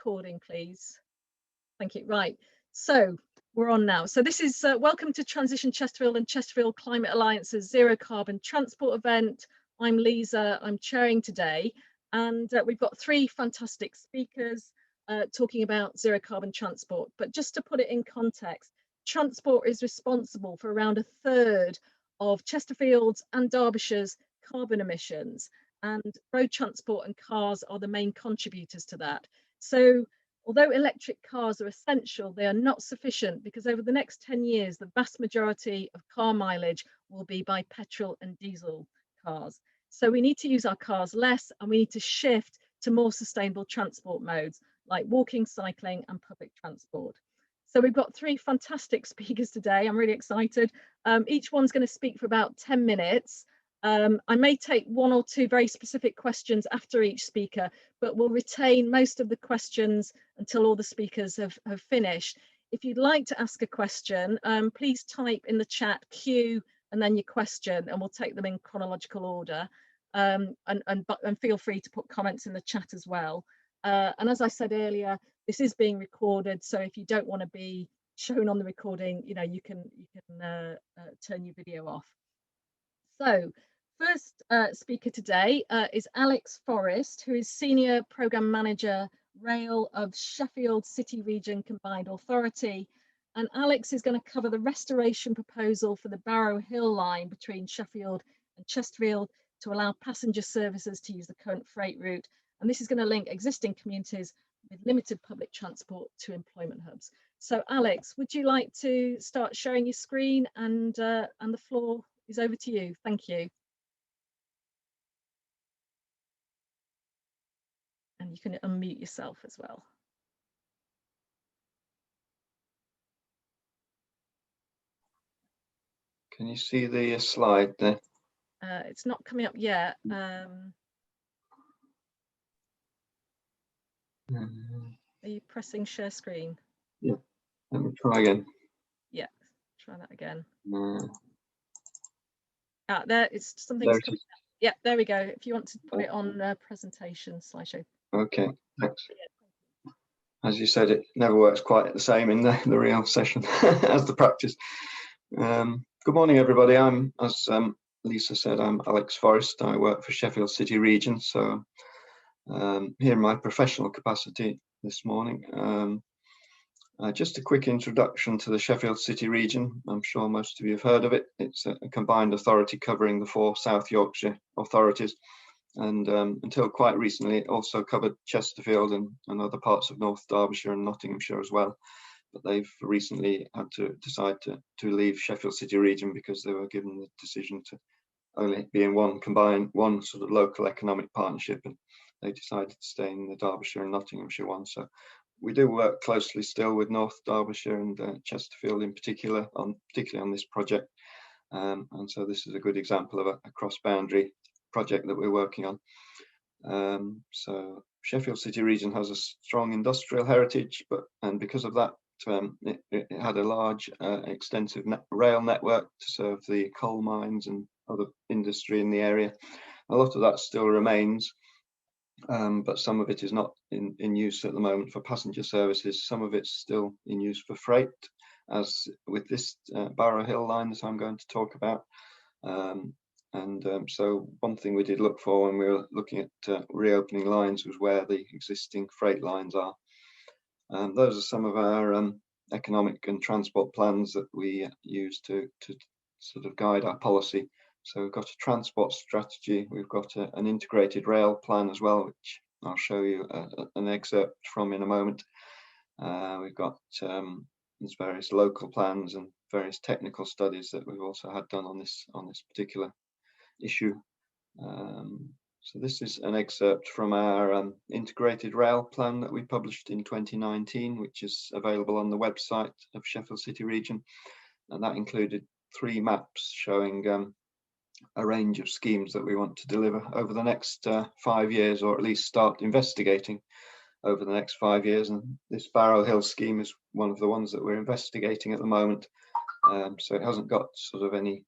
recording, please? Thank you. Right, so we're on now. So this is welcome to Transition Chesterfield and Chesterfield Climate Alliance's Zero Carbon Transport event. I'm Lisa, I'm chairing today, and we've got three fantastic speakers talking about zero carbon transport. But just to put it in context, transport is responsible for around a third of Chesterfield's and Derbyshire's carbon emissions, and road transport and cars are the main contributors to that. So although electric cars are essential, they are not sufficient, because over the next 10 years, the vast majority of car mileage will be by petrol and diesel cars. So we need to use our cars less, and we need to shift to more sustainable transport modes like walking, cycling and public transport. So we've got three fantastic speakers today. I'm really excited. Each one's going to speak for about 10 minutes. I may take one or two very specific questions after each speaker, but we'll retain most of the questions until all the speakers have finished. If you'd like to ask a question, please type in the chat Q and then your question, and we'll take them in chronological order. And feel free to put comments in the chat as well. And as I said earlier, this is being recorded, so if you don't want to be shown on the recording, you know, you can turn your video off. So first speaker today is Alex Forrst, who is Senior Programme Manager Rail of Sheffield City Region Combined Authority. And Alex is going to cover the restoration proposal for the Barrow Hill line between Sheffield and Chesterfield to allow passenger services to use the current freight route. And this is going to link existing communities with limited public transport to employment hubs. So Alex, would you like to start sharing your screen, and the floor is over to you. Thank you. And you can unmute yourself as well. Can you see the slide there? It's not coming up yet. Are you pressing share screen? Yeah, let me try again. Yeah, try that again. There, it's something. Yeah, there we go. If you want to put it on presentation slideshow. Okay, thanks. As you said, it never works quite the same in the real session as the practice. Good morning, everybody. As Lisa said, I'm Alex Forrst. I work for Sheffield City Region. So here in my professional capacity this morning. Just a quick introduction to the Sheffield City Region. I'm sure most of you have heard of it. It's a combined authority covering the 4 South Yorkshire authorities. And until quite recently, it also covered Chesterfield and other parts of North Derbyshire and Nottinghamshire as well. But they've recently had to decide to leave Sheffield City Region because they were given the decision to only be in one sort of local economic partnership, and they decided to stay in the Derbyshire and Nottinghamshire one. So we do work closely still with North Derbyshire and Chesterfield in particular, particularly on this project. And so this is a good example of a cross-boundary project that we're working on. So Sheffield City Region has a strong industrial heritage, and because of that, it had a large, extensive rail network to serve the coal mines and other industry in the area. A lot of that still remains, but some of it is not in use at the moment for passenger services. Some of it's still in use for freight, as with this Barrow Hill line that I'm going to talk about. So one thing we did look for when we were looking at reopening lines was where the existing freight lines are. Those are some of our economic and transport plans that we use to sort of guide our policy. So we've got a transport strategy, we've got an integrated rail plan as well, which I'll show you an excerpt from in a moment. We've got there's various local plans and various technical studies that we've also had done on this particular issue. So this is an excerpt from our integrated rail plan that we published in 2019, which is available on the website of Sheffield City Region, and that included 3 maps showing a range of schemes that we want to deliver over the next 5 years, or at least start investigating over the next 5 years. And this Barrow Hill scheme is one of the ones that we're investigating at the moment. So it hasn't got sort of any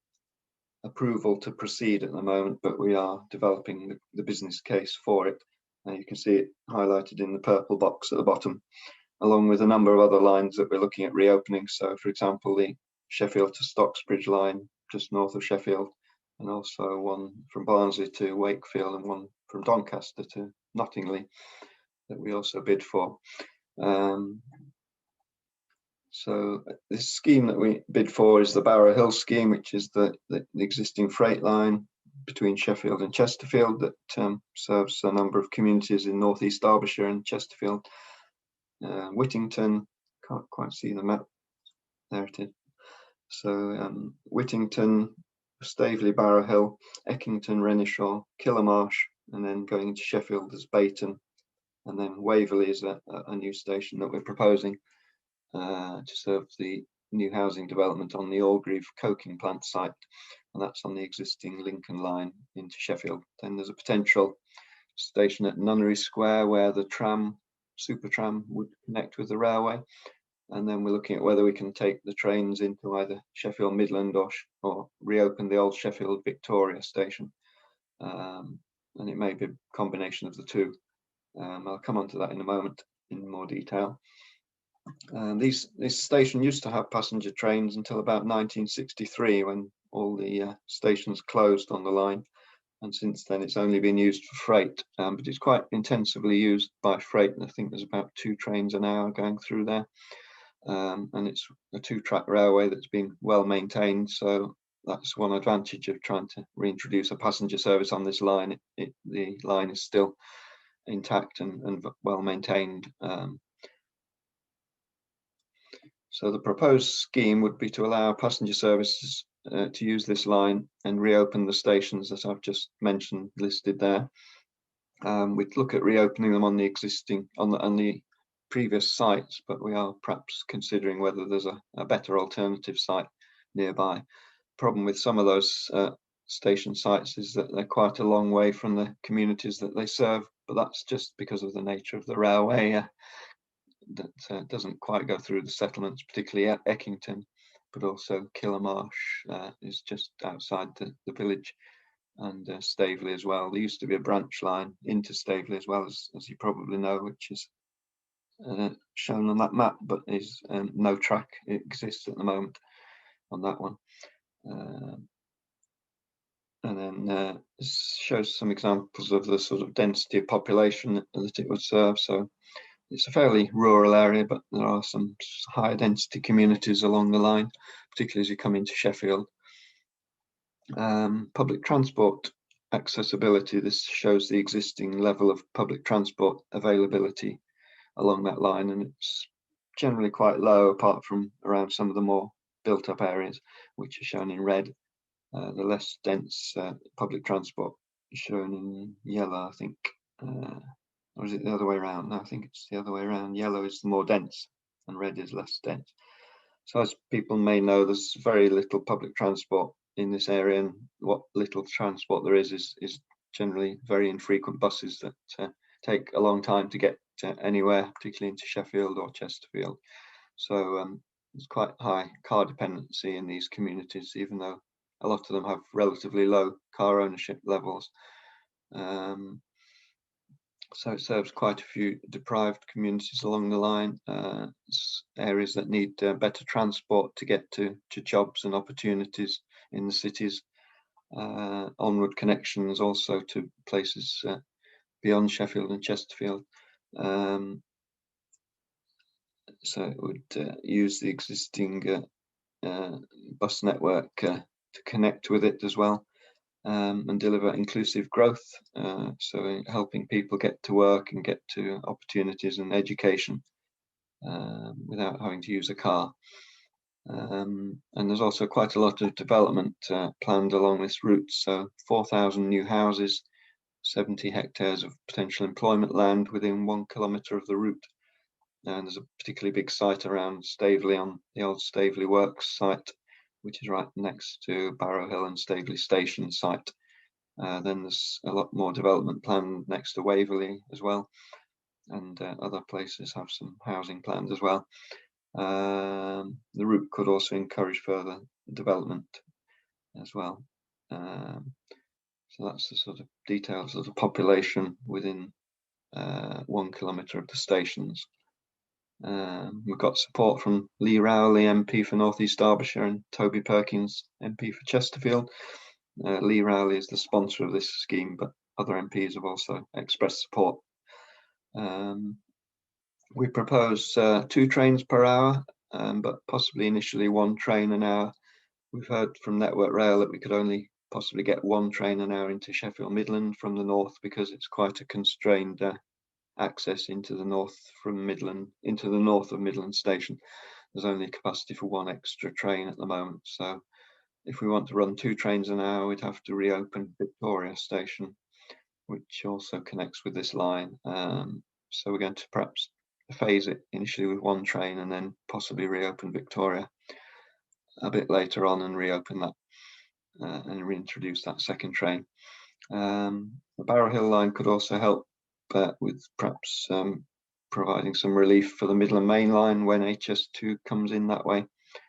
approval to proceed at the moment, but we are developing the business case for it. You can see it highlighted in the purple box at the bottom, along with a number of other lines that we're looking at reopening. So, for example, the Sheffield to Stocksbridge line just north of Sheffield, and also one from Barnsley to Wakefield and one from Doncaster to Nottingley that we also bid for. So this scheme that we bid for is the Barrow Hill scheme, which is the existing freight line between Sheffield and Chesterfield that serves a number of communities in North East Derbyshire and Chesterfield. Whittington, can't quite see the map, there it is. So Whittington, Staveley, Barrow Hill, Eckington, Renishaw, Killermarsh, and then going into Sheffield as Bayton, and then Waverley is a new station that we're proposing to serve the new housing development on the Orgreave coking plant site, and that's on the existing Lincoln line into Sheffield. Then there's a potential station at Nunnery Square where the tram, super tram, would connect with the railway, and then we're looking at whether we can take the trains into either Sheffield Midland or reopen the old Sheffield Victoria station, and it may be a combination of the two. I'll come on to that in a moment in more detail. This station used to have passenger trains until about 1963, when all the stations closed on the line, and since then it's only been used for freight, but it's quite intensively used by freight, and I think there's about 2 trains an hour going through there, and it's a 2-track railway that's been well maintained, so that's one advantage of trying to reintroduce a passenger service on this line. The line is still intact and well maintained. So the proposed scheme would be to allow passenger services to use this line and reopen the stations that I've just mentioned listed there. We'd look at reopening them on the existing, on the previous sites, but we are perhaps considering whether there's a better alternative site nearby. Problem with some of those station sites is that they're quite a long way from the communities that they serve, but that's just because of the nature of the railway. That doesn't quite go through the settlements, particularly at Eckington, but also Killermarsh is just outside the village, and Staveley as well. There used to be a branch line into Staveley as well, as you probably know, which is shown on that map, but is no track exists at the moment on that one. And then this shows some examples of the sort of density of population that it would serve. So it's a fairly rural area, but there are some higher density communities along the line, particularly as you come into Sheffield. Public transport accessibility. This shows the existing level of public transport availability along that line, and it's generally quite low, apart from around some of the more built up areas, which are shown in red. The less dense public transport is shown in yellow, I think. Or is it the other way around? No, I think it's the other way around. Yellow is the more dense and red is less dense. So as people may know, there's very little public transport in this area, and what little transport there is generally very infrequent buses that take a long time to get anywhere, particularly into Sheffield or Chesterfield. So there's quite high car dependency in these communities, even though a lot of them have relatively low car ownership levels. So it serves quite a few deprived communities along the line, areas that need better transport to get to jobs and opportunities in the cities, onward connections also to places beyond Sheffield and Chesterfield. So it would use the existing bus network to connect with it as well. And deliver inclusive growth, so helping people get to work and get to opportunities and education without having to use a car. And there's also quite a lot of development planned along this route, so 4,000 new houses, 70 hectares of potential employment land within 1 kilometre of the route. And there's a particularly big site around Staveley on the old Staveley Works site, which is right next to Barrow Hill and Staveley Station site. Then there's a lot more development planned next to Waverley as well, and other places have some housing planned as well. The route could also encourage further development as well. So that's the sort of details of the population within 1 kilometre of the stations. We've got support from Lee Rowley, MP for North East Derbyshire, and Toby Perkins, MP for Chesterfield. Lee Rowley is the sponsor of this scheme, but other MPs have also expressed support. We propose 2 trains per hour, but possibly initially 1 train an hour. We've heard from Network Rail that we could only possibly get 1 train an hour into Sheffield Midland from the north, because it's quite a constrained access into the north from Midland, into the north of Midland Station. There's only capacity for 1 extra train at the moment. So if we want to run 2 trains an hour, we'd have to reopen Victoria Station, which also connects with this line. So we're going to perhaps phase it initially with 1 train and then possibly reopen Victoria a bit later on and reopen that and reintroduce that 2nd train. The Barrow Hill line could also help with perhaps providing some relief for the Midland Main Line when HS2 comes in that way.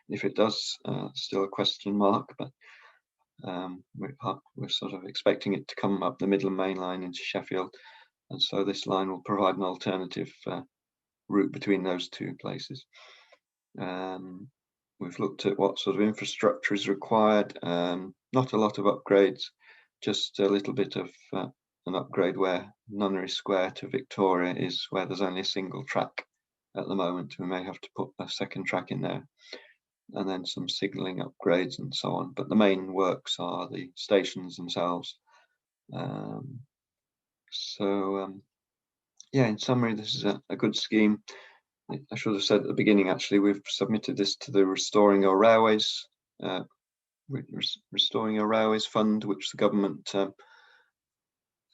If it does, still a question mark, but we're sort of expecting it to come up the Midland Main Line into Sheffield, and so this line will provide an alternative route between those 2 places. We've looked at what sort of infrastructure is required. Not a lot of upgrades, just a little bit of an upgrade where Nunnery Square to Victoria is where there's only a single track at the moment. We may have to put a 2nd track in there, and then some signalling upgrades and so on. But the main works are the stations themselves. Yeah, in summary, this is a good scheme. I should have said at the beginning, actually, we've submitted this to the Restoring Our Railways Fund, which the government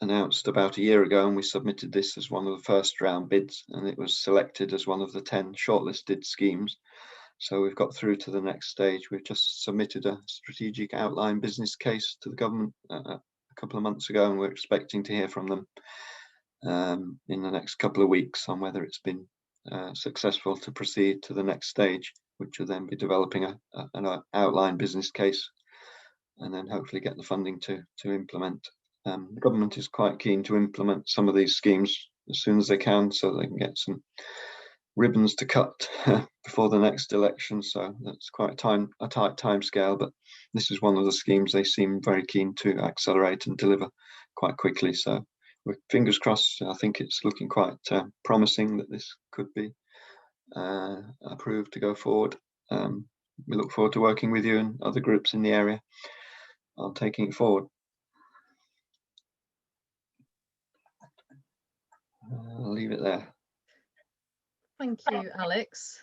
announced about a year ago, and we submitted this as one of the first round bids, and it was selected as one of the 10 shortlisted schemes. So we've got through to the next stage. We've just submitted a strategic outline business case to the government a couple of months ago, and we're expecting to hear from them in the next couple of weeks on whether it's been successful to proceed to the next stage, which will then be developing an outline business case and then hopefully get the funding to implement. The government is quite keen to implement some of these schemes as soon as they can, so they can get some ribbons to cut before the next election. So that's quite a tight time scale, but this is one of the schemes they seem very keen to accelerate and deliver quite quickly. So with fingers crossed, I think it's looking quite promising that this could be approved to go forward. We look forward to working with you and other groups in the area on taking it forward. I'll leave it there. Thank you, Alex.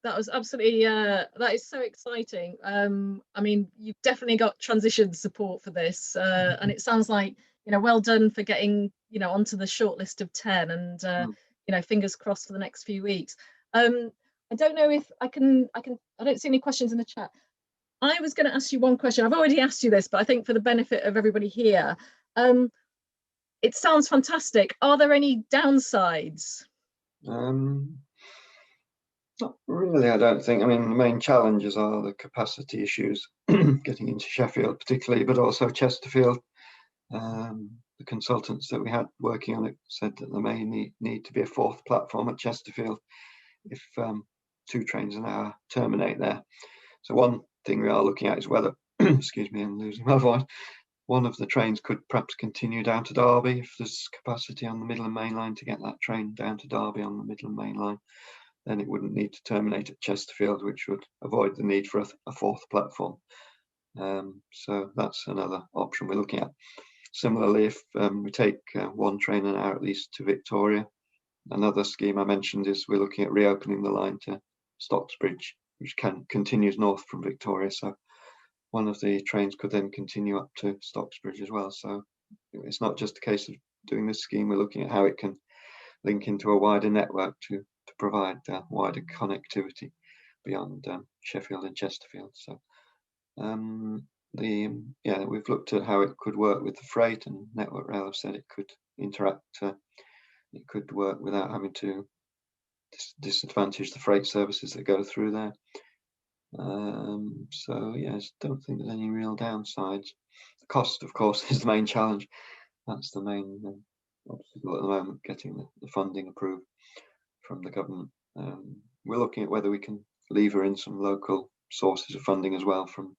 That was absolutely, that is so exciting. I mean, you've definitely got transition support for this, and it sounds like, well done for getting, onto the shortlist of 10, and, fingers crossed for the next few weeks. I don't know if I don't see any questions in the chat. I was going to ask you one question. I've already asked you this, but I think for the benefit of everybody here, it sounds fantastic. Are there any downsides? Not really, I don't think. I mean, the main challenges are the capacity issues getting into Sheffield particularly, but also Chesterfield. The consultants that we had working on it said that there may need to be a 4th platform at Chesterfield if 2 trains an hour terminate there. So one thing we are looking at is whether, excuse me, I'm losing my voice, one of the trains could perhaps continue down to Derby if there's capacity on the Midland Main Line to get that train down to Derby on the Midland Main Line. Then it wouldn't need to terminate at Chesterfield, which would avoid the need for a 4th platform. So that's another option we're looking at. Similarly, if we take 1 train an hour at least to Victoria, another scheme I mentioned is we're looking at reopening the line to Stocksbridge, which continues north from Victoria. So one of the trains could then continue up to Stocksbridge as well. So it's not just a case of doing this scheme, we're looking at how it can link into a wider network to provide wider connectivity beyond Sheffield and Chesterfield. So we've looked at how it could work with the freight, and Network Rail have said it could interact, it could work without having to disadvantage the freight services that go through there. So yes, don't think there's any real downsides. The cost, of course, is the main challenge. That's the main obstacle at the moment, getting the funding approved from the government. We're looking at whether we can lever in some local sources of funding as well from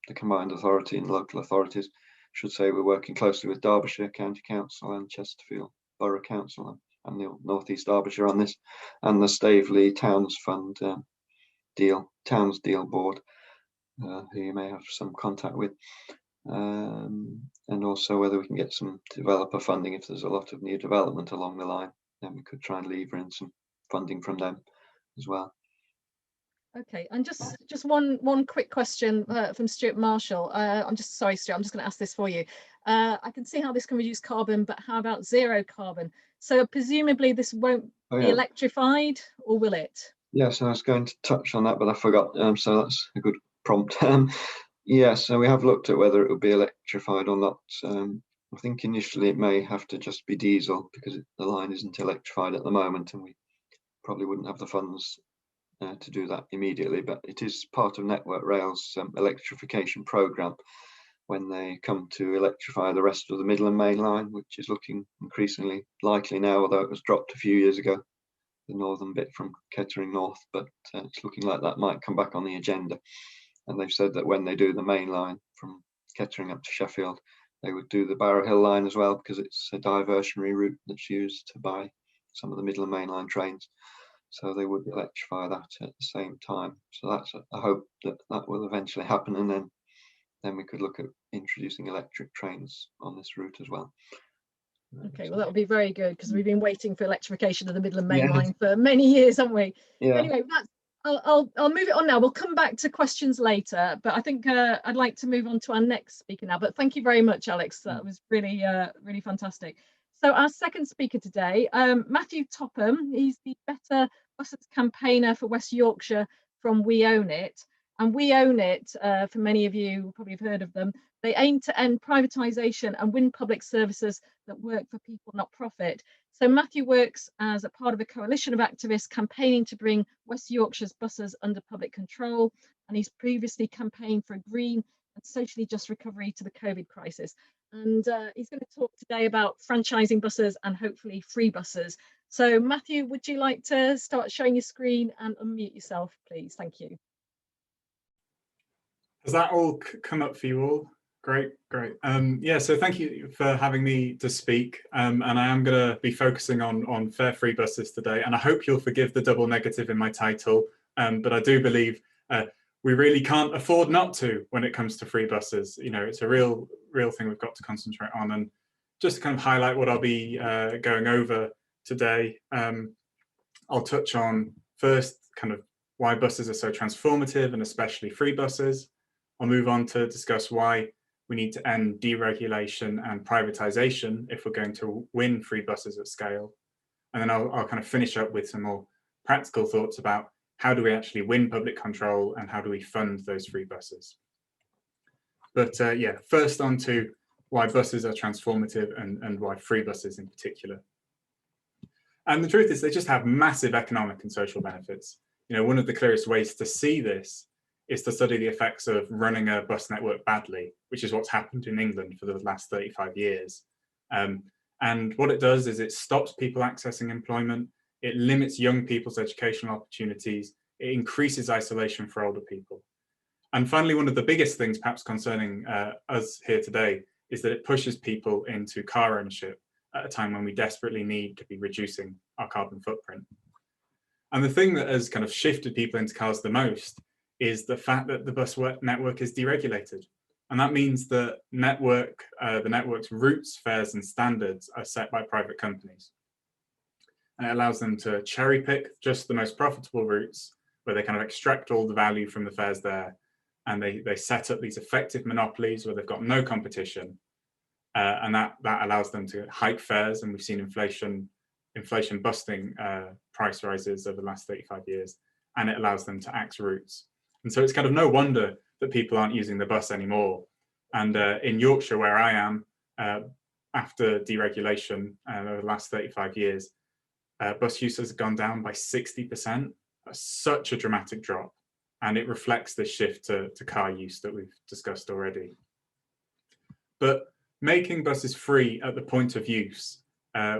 the combined authority and local authorities. I should say we're working closely with Derbyshire County Council and Chesterfield Borough Council and the North East Derbyshire on this, and the Staveley Towns Fund Towns Deal Board, who you may have some contact with, and also whether we can get some developer funding. If there's a lot of new development along the line, then we could try and lever in some funding from them as well. Okay, and just one quick question from Stuart Marshall. I'm just sorry, Stuart, I'm just going to ask this for you. I can see how this can reduce carbon, but how about zero carbon? So presumably this won't be electrified, or will it? Yes, I was going to touch on that, but I forgot. So that's a good prompt. Yes, so we have looked at whether it will be electrified or not. I think initially it may have to just be diesel because the line isn't electrified at the moment, and we probably wouldn't have the funds to do that immediately, but it is part of Network Rail's electrification programme when they come to electrify the rest of the Midland Main Line, which is looking increasingly likely now, although it was dropped a few years ago, the northern bit from Kettering North, but it's looking like that might come back on the agenda. And they've said that when they do the main line from Kettering up to Sheffield, they would do the Barrow Hill line as well, because it's a diversionary route that's used by some of the Midland Main Line trains. So they would electrify that at the same time. So that's a hope that that will eventually happen, and then we could look at introducing electric trains on this route as well. Okay, well that would be very good, because we've been waiting for electrification of the Midland Main Line for many years, haven't we? Yeah. Anyway, I'll move it on now. We'll come back to questions later, but I think I'd like to move on to our next speaker now. But thank you very much, Alex. That was really really fantastic. So our second speaker today, Matthew Topham. He's the Better Buses campaigner for West Yorkshire from We Own It. And We Own It, for many of you probably have heard of them, they aim to end privatisation and win public services that work for people, not profit. So Matthew works as a part of a coalition of activists campaigning to bring West Yorkshire's buses under public control. And he's previously campaigned for a green and socially just recovery to the COVID crisis. And he's going to talk today about franchising buses and hopefully free buses. So Matthew, would you like to start showing your screen and unmute yourself, please? Thank you. Has that all come up for you all? Great. Yeah, so thank you for having me to speak. And I am going to be focusing on fare free buses today. And I hope you'll forgive the double negative in my title. But I do believe we really can't afford not to when it comes to free buses. You know, it's a real thing we've got to concentrate on. And just to kind of highlight what I'll be going over today, I'll touch on first kind of why buses are so transformative, and especially free buses. I'll move on to discuss why we need to end deregulation and privatisation if we're going to win free buses at scale. And then I'll kind of finish up with some more practical thoughts about how do we actually win public control and how do we fund those free buses. But yeah, first on to why buses are transformative and why free buses in particular. And the truth is they just have massive economic and social benefits. You know, one of the clearest ways to see this is to study the effects of running a bus network badly, which is what's happened in England for the last 35 years. And what it does is it stops people accessing employment, it limits young people's educational opportunities, it increases isolation for older people. And finally, one of the biggest things perhaps concerning us here today is that it pushes people into car ownership at a time when we desperately need to be reducing our carbon footprint. And the thing that has kind of shifted people into cars the most is the fact that the bus network is deregulated. And that means that the network's routes, fares and standards are set by private companies. And it allows them to cherry pick just the most profitable routes where they kind of extract all the value from the fares there. And they set up these effective monopolies where they've got no competition. And that allows them to hike fares. And we've seen inflation busting price rises over the last 35 years. And it allows them to axe routes. And so it's kind of no wonder that people aren't using the bus anymore. And in Yorkshire, where I am, after deregulation over the last 35 years, bus use has gone down by 60%. That's such a dramatic drop. And it reflects this shift to car use that we've discussed already. But making buses free at the point of use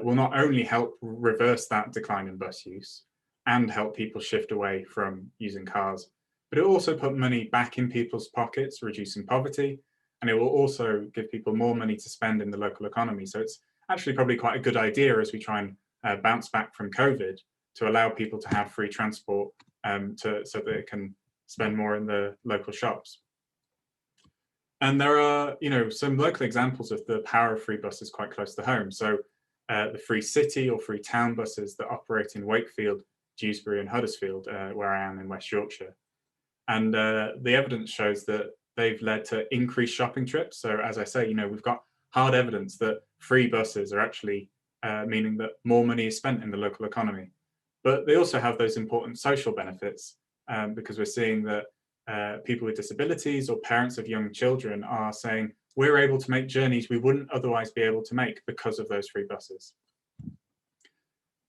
will not only help reverse that decline in bus use and help people shift away from using cars, but it will also put money back in people's pockets, reducing poverty, and it will also give people more money to spend in the local economy. So it's actually probably quite a good idea as we try and bounce back from COVID to allow people to have free transport so that they can spend more in the local shops. And there are, some local examples of the power of free buses quite close to home. So the free city or free town buses that operate in Wakefield, Dewsbury and Huddersfield, where I am in West Yorkshire. And the evidence shows that they've led to increased shopping trips. So as I say, we've got hard evidence that free buses are actually meaning that more money is spent in the local economy. But they also have those important social benefits because we're seeing that people with disabilities or parents of young children are saying, we're able to make journeys we wouldn't otherwise be able to make because of those free buses.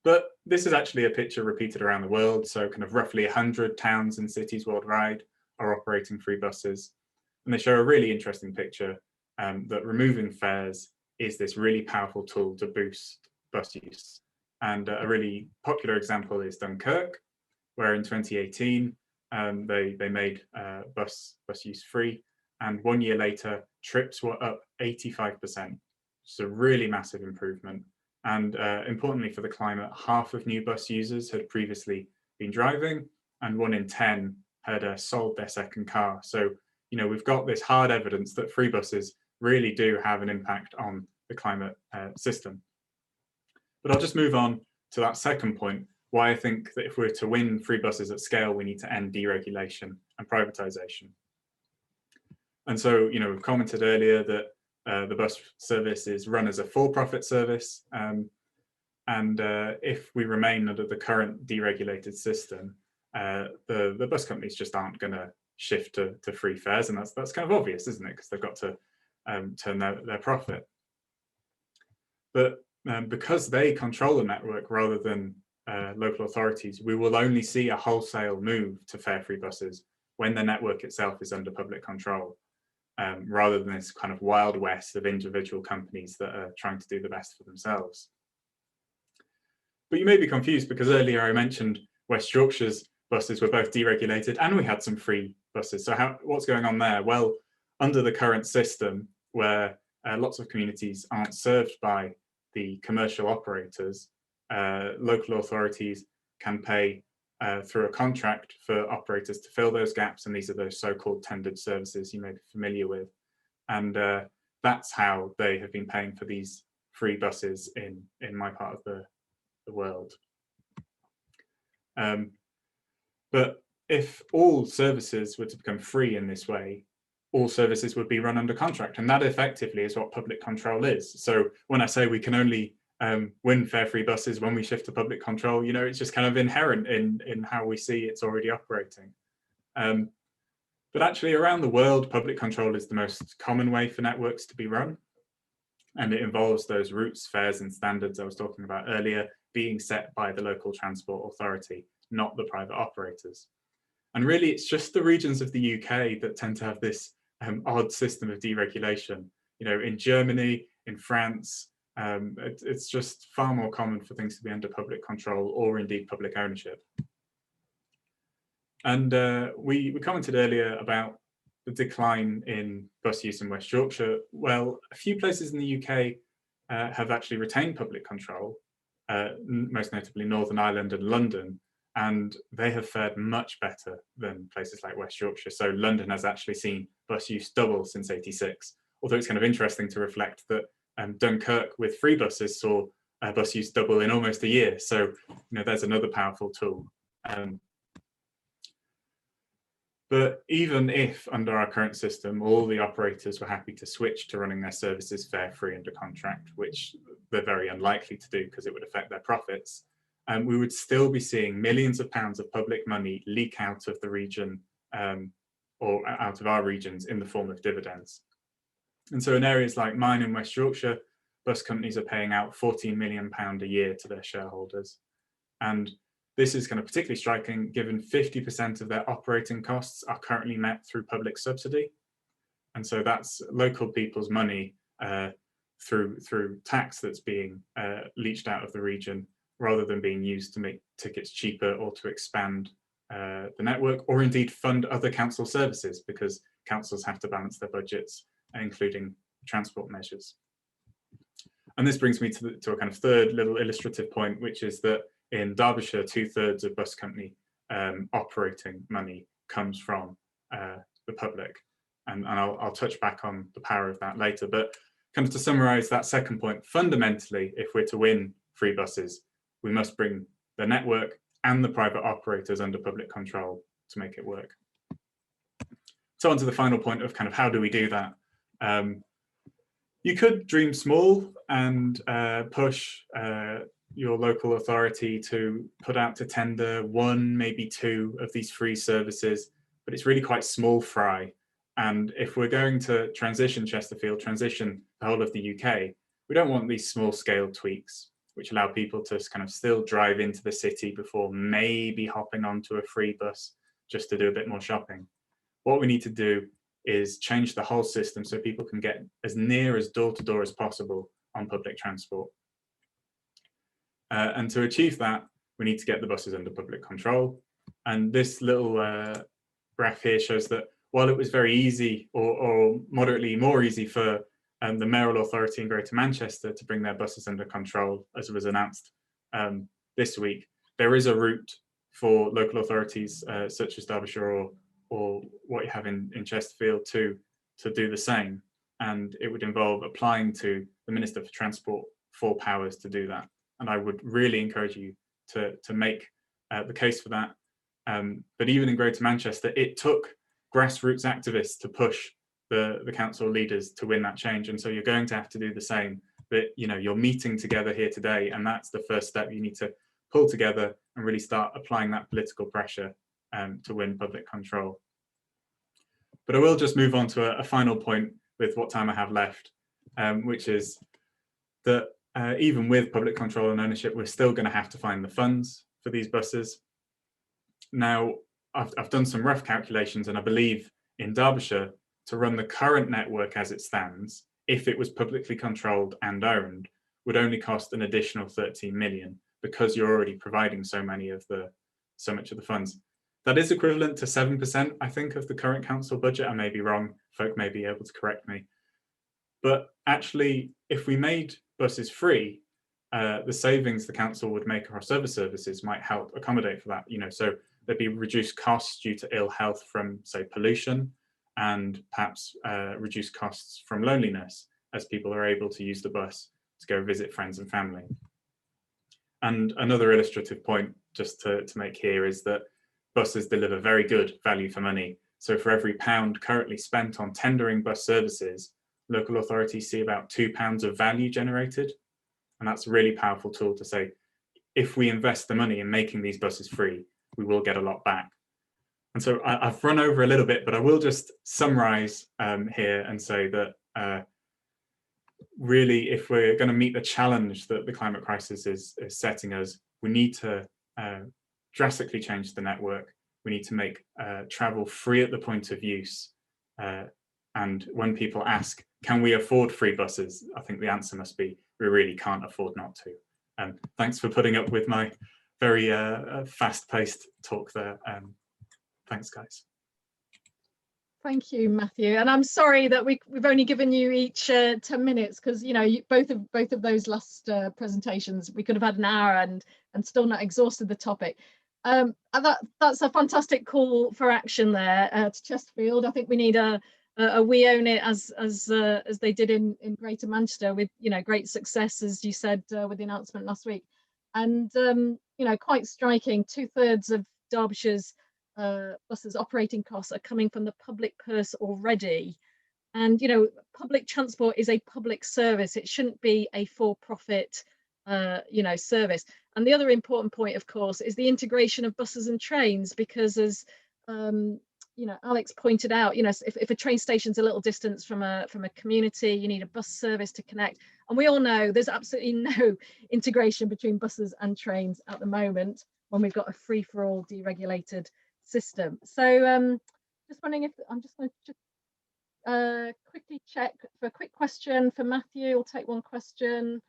But this is actually a picture repeated around the world. So kind of roughly 100 towns and cities worldwide are operating free buses. And they show a really interesting picture that removing fares is this really powerful tool to boost bus use. And a really popular example is Dunkirk, where in 2018, they made bus use free. And 1 year later, trips were up 85%. It's a really massive improvement. And importantly for the climate, half of new bus users had previously been driving, and 1 in 10 had sold their second car. So, we've got this hard evidence that free buses really do have an impact on the climate system. But I'll just move on to that second point, why I think that if we're to win free buses at scale, we need to end deregulation and privatization. And so, we've commented earlier that the bus service is run as a for-profit service. And if we remain under the current deregulated system, the bus companies just aren't going to shift to free fares. And that's kind of obvious, isn't it? Because they've got to turn their profit. But because they control the network rather than local authorities, we will only see a wholesale move to fare-free buses when the network itself is under public control. Rather than this kind of wild west of individual companies that are trying to do the best for themselves. But you may be confused because earlier I mentioned West Yorkshire's buses were both deregulated and we had some free buses. So what's going on there? Well, under the current system where lots of communities aren't served by the commercial operators, local authorities can pay through a contract for operators to fill those gaps, and these are those so-called tendered services you may be familiar with. And that's how they have been paying for these free buses in my part of the world. But if all services were to become free in this way, all services would be run under contract, and that effectively is what public control is. So when I say we can only win fare-free buses when we shift to public control, it's just kind of inherent in how we see it's already operating. But actually around the world, public control is the most common way for networks to be run. And it involves those routes, fares and standards I was talking about earlier being set by the local transport authority, not the private operators. And really it's just the regions of the UK that tend to have this odd system of deregulation. In Germany, in France, it's just far more common for things to be under public control or indeed public ownership. And we commented earlier about the decline in bus use in West Yorkshire. Well, a few places in the UK have actually retained public control, most notably Northern Ireland and London, and they have fared much better than places like West Yorkshire. So London has actually seen bus use double since '86, although it's kind of interesting to reflect that Dunkirk with free buses saw bus use double in almost a year. So, there's another powerful tool. But even if under our current system, all the operators were happy to switch to running their services fare-free under contract, which they're very unlikely to do because it would affect their profits, we would still be seeing millions of pounds of public money leak out of the region or out of our regions in the form of dividends. And so in areas like mine in West Yorkshire, bus companies are paying out £14 million a year to their shareholders. And this is kind of particularly striking given 50% of their operating costs are currently met through public subsidy. And so that's local people's money through tax that's being leached out of the region, rather than being used to make tickets cheaper or to expand the network, or indeed fund other council services, because councils have to balance their budgets, including transport measures. And this brings me to a kind of third little illustrative point, which is that in Derbyshire, 2/3 of bus company operating money comes from the public. And I'll touch back on the power of that later. But kind of to summarize that second point, fundamentally, if we're to win free buses, we must bring the network and the private operators under public control to make it work. So on to the final point of kind of how do we do that? You could dream small and push your local authority to put out to tender 1, maybe 2 of these free services, but it's really quite small fry. And if we're going to transition Chesterfield, transition the whole of the UK, we don't want these small scale tweaks, which allow people to kind of still drive into the city before maybe hopping onto a free bus just to do a bit more shopping. What we need to do is change the whole system so people can get as near as door to door as possible on public transport. And to achieve that, we need to get the buses under public control. And this little graph here shows that while it was very easy or moderately more easy for the mayoral authority in Greater Manchester to bring their buses under control, as was announced this week, there is a route for local authorities such as Derbyshire or what you have in Chesterfield to do the same. And it would involve applying to the Minister for Transport for powers to do that. And I would really encourage you to make the case for that. But even in Greater Manchester, it took grassroots activists to push the council leaders to win that change. And so you're going to have to do the same. But you're meeting together here today, and that's the first step. You need to pull together and really start applying that political pressure to win public control. But I will just move on to a final point with what time I have left, which is that even with public control and ownership, we're still going to have to find the funds for these buses. Now, I've done some rough calculations, and I believe in Derbyshire, to run the current network as it stands, if it was publicly controlled and owned, would only cost an additional 13 million, because you're already providing so much of the funds. That is equivalent to 7%, I think, of the current council budget. I may be wrong. Folk may be able to correct me. But actually, if we made buses free, the savings the council would make across other services might help accommodate for that. So there'd be reduced costs due to ill health from, say, pollution, and perhaps reduced costs from loneliness, as people are able to use the bus to go visit friends and family. And another illustrative point just to make here is that buses deliver very good value for money. So for every £1 currently spent on tendering bus services, local authorities see about £2 of value generated. And that's a really powerful tool to say, if we invest the money in making these buses free, we will get a lot back. And so I've run over a little bit, but I will just summarize here and say that really, if we're going to meet the challenge that the climate crisis is setting us, we need to drastically change the network. We need to make travel free at the point of use. And when people ask, can we afford free buses? I think the answer must be, we really can't afford not to. Thanks for putting up with my very fast-paced talk there. Thanks, guys. Thank you, Matthew. And I'm sorry that we've only given you each 10 minutes, because both of those last presentations, we could have had an hour and still not exhausted the topic. That's a fantastic call for action there to Chesterfield. I think we need a we own it as they did in Greater Manchester, with great success, as you said, with the announcement last week. And quite striking, 2/3 of Derbyshire's buses operating costs are coming from the public purse already. And public transport is a public service. It shouldn't be a for-profit service. And the other important point, of course, is the integration of buses and trains, because as Alex pointed out, if a train station's a little distance from a community, you need a bus service to connect. And we all know there's absolutely no integration between buses and trains at the moment, when we've got a free-for-all deregulated system. So just wondering if I'm just going to quickly check for a quick question for Matthew. We'll take one question.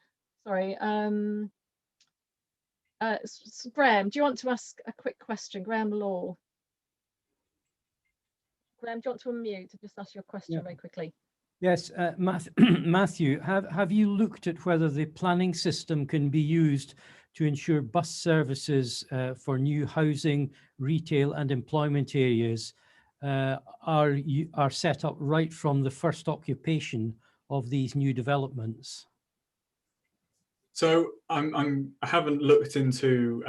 Sorry. Graham, do you want to ask a quick question? Graham Law. Graham, do you want to unmute to just ask your question very quickly? Yes, Matthew, have you looked at whether the planning system can be used to ensure bus services for new housing, retail and employment areas are set up right from the first occupation of these new developments? So I haven't looked into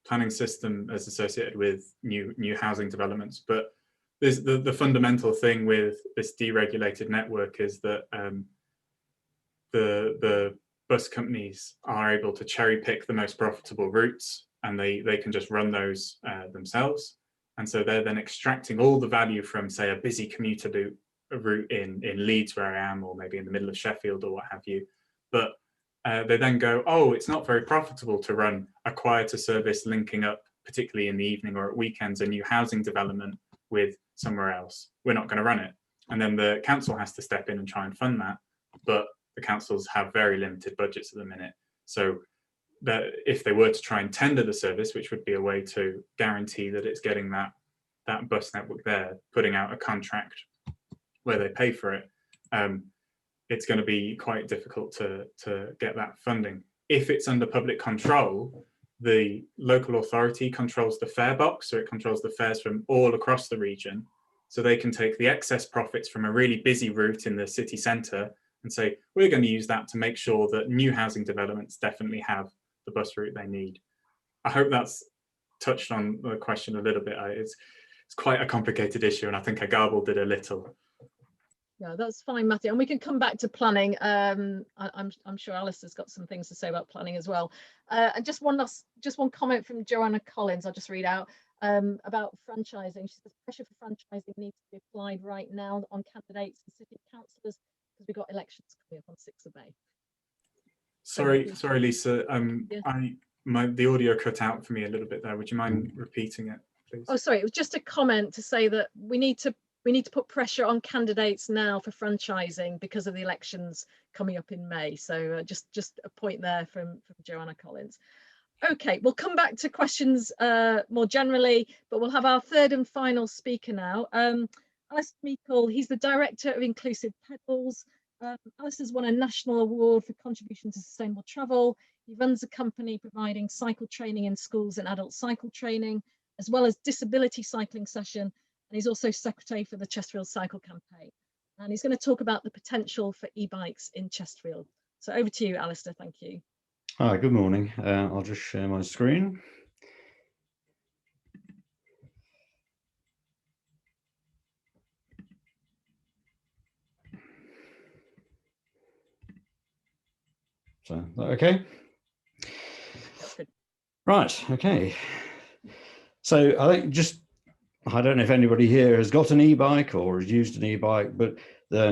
planning system as associated with new housing developments, but there's the fundamental thing with this deregulated network is that the bus companies are able to cherry pick the most profitable routes, and they can just run those themselves. And so they're then extracting all the value from, say, a busy commuter route in Leeds, where I am, or maybe in the middle of Sheffield or what have you. But they then go, oh, it's not very profitable to run a quieter service linking up, particularly in the evening or at weekends, a new housing development with somewhere else. We're not going to run it. And then the council has to step in and try and fund that. But the councils have very limited budgets at the minute. So that if they were to try and tender the service, which would be a way to guarantee that it's getting that bus network there, putting out a contract where they pay for it, it's going to be quite difficult to get that funding. If it's under public control, the local authority controls the fare box, so it controls the fares from all across the region. So they can take the excess profits from a really busy route in the city centre and say, we're going to use that to make sure that new housing developments definitely have the bus route they need. I hope that's touched on the question a little bit. It's quite a complicated issue, and I think I garbled it a little. Yeah, that's fine, Matthew, and we can come back to planning. I'm sure Alastair's got some things to say about planning as well. And just one comment from Joanna Collins. I'll just read out about franchising. She says pressure for franchising needs to be applied right now on candidates and city councillors because we've got elections coming up on 6th of May. Sorry, Lisa. Yeah. The audio cut out for me a little bit there. Would you mind repeating it, please? Oh, sorry. It was just a comment to say that we need to put pressure on candidates now for franchising because of the elections coming up in May. So just a point there from Joanna Collins. Okay, we'll come back to questions more generally, but we'll have our third and final speaker now. Alastair Meikle, he's the Director of Inclusive Pedals. Alastair's won a national award for contribution to sustainable travel. He runs a company providing cycle training in schools and adult cycle training, as well as disability cycling session. And he's also secretary for the Chesterfield Cycle Campaign. And he's going to talk about the potential for e-bikes in Chesterfield. So over to you, Alastair. Thank you. Hi, good morning. I'll just share my screen. So, okay. Right, okay. So I think I don't know if anybody here has got an e-bike or has used an e-bike, but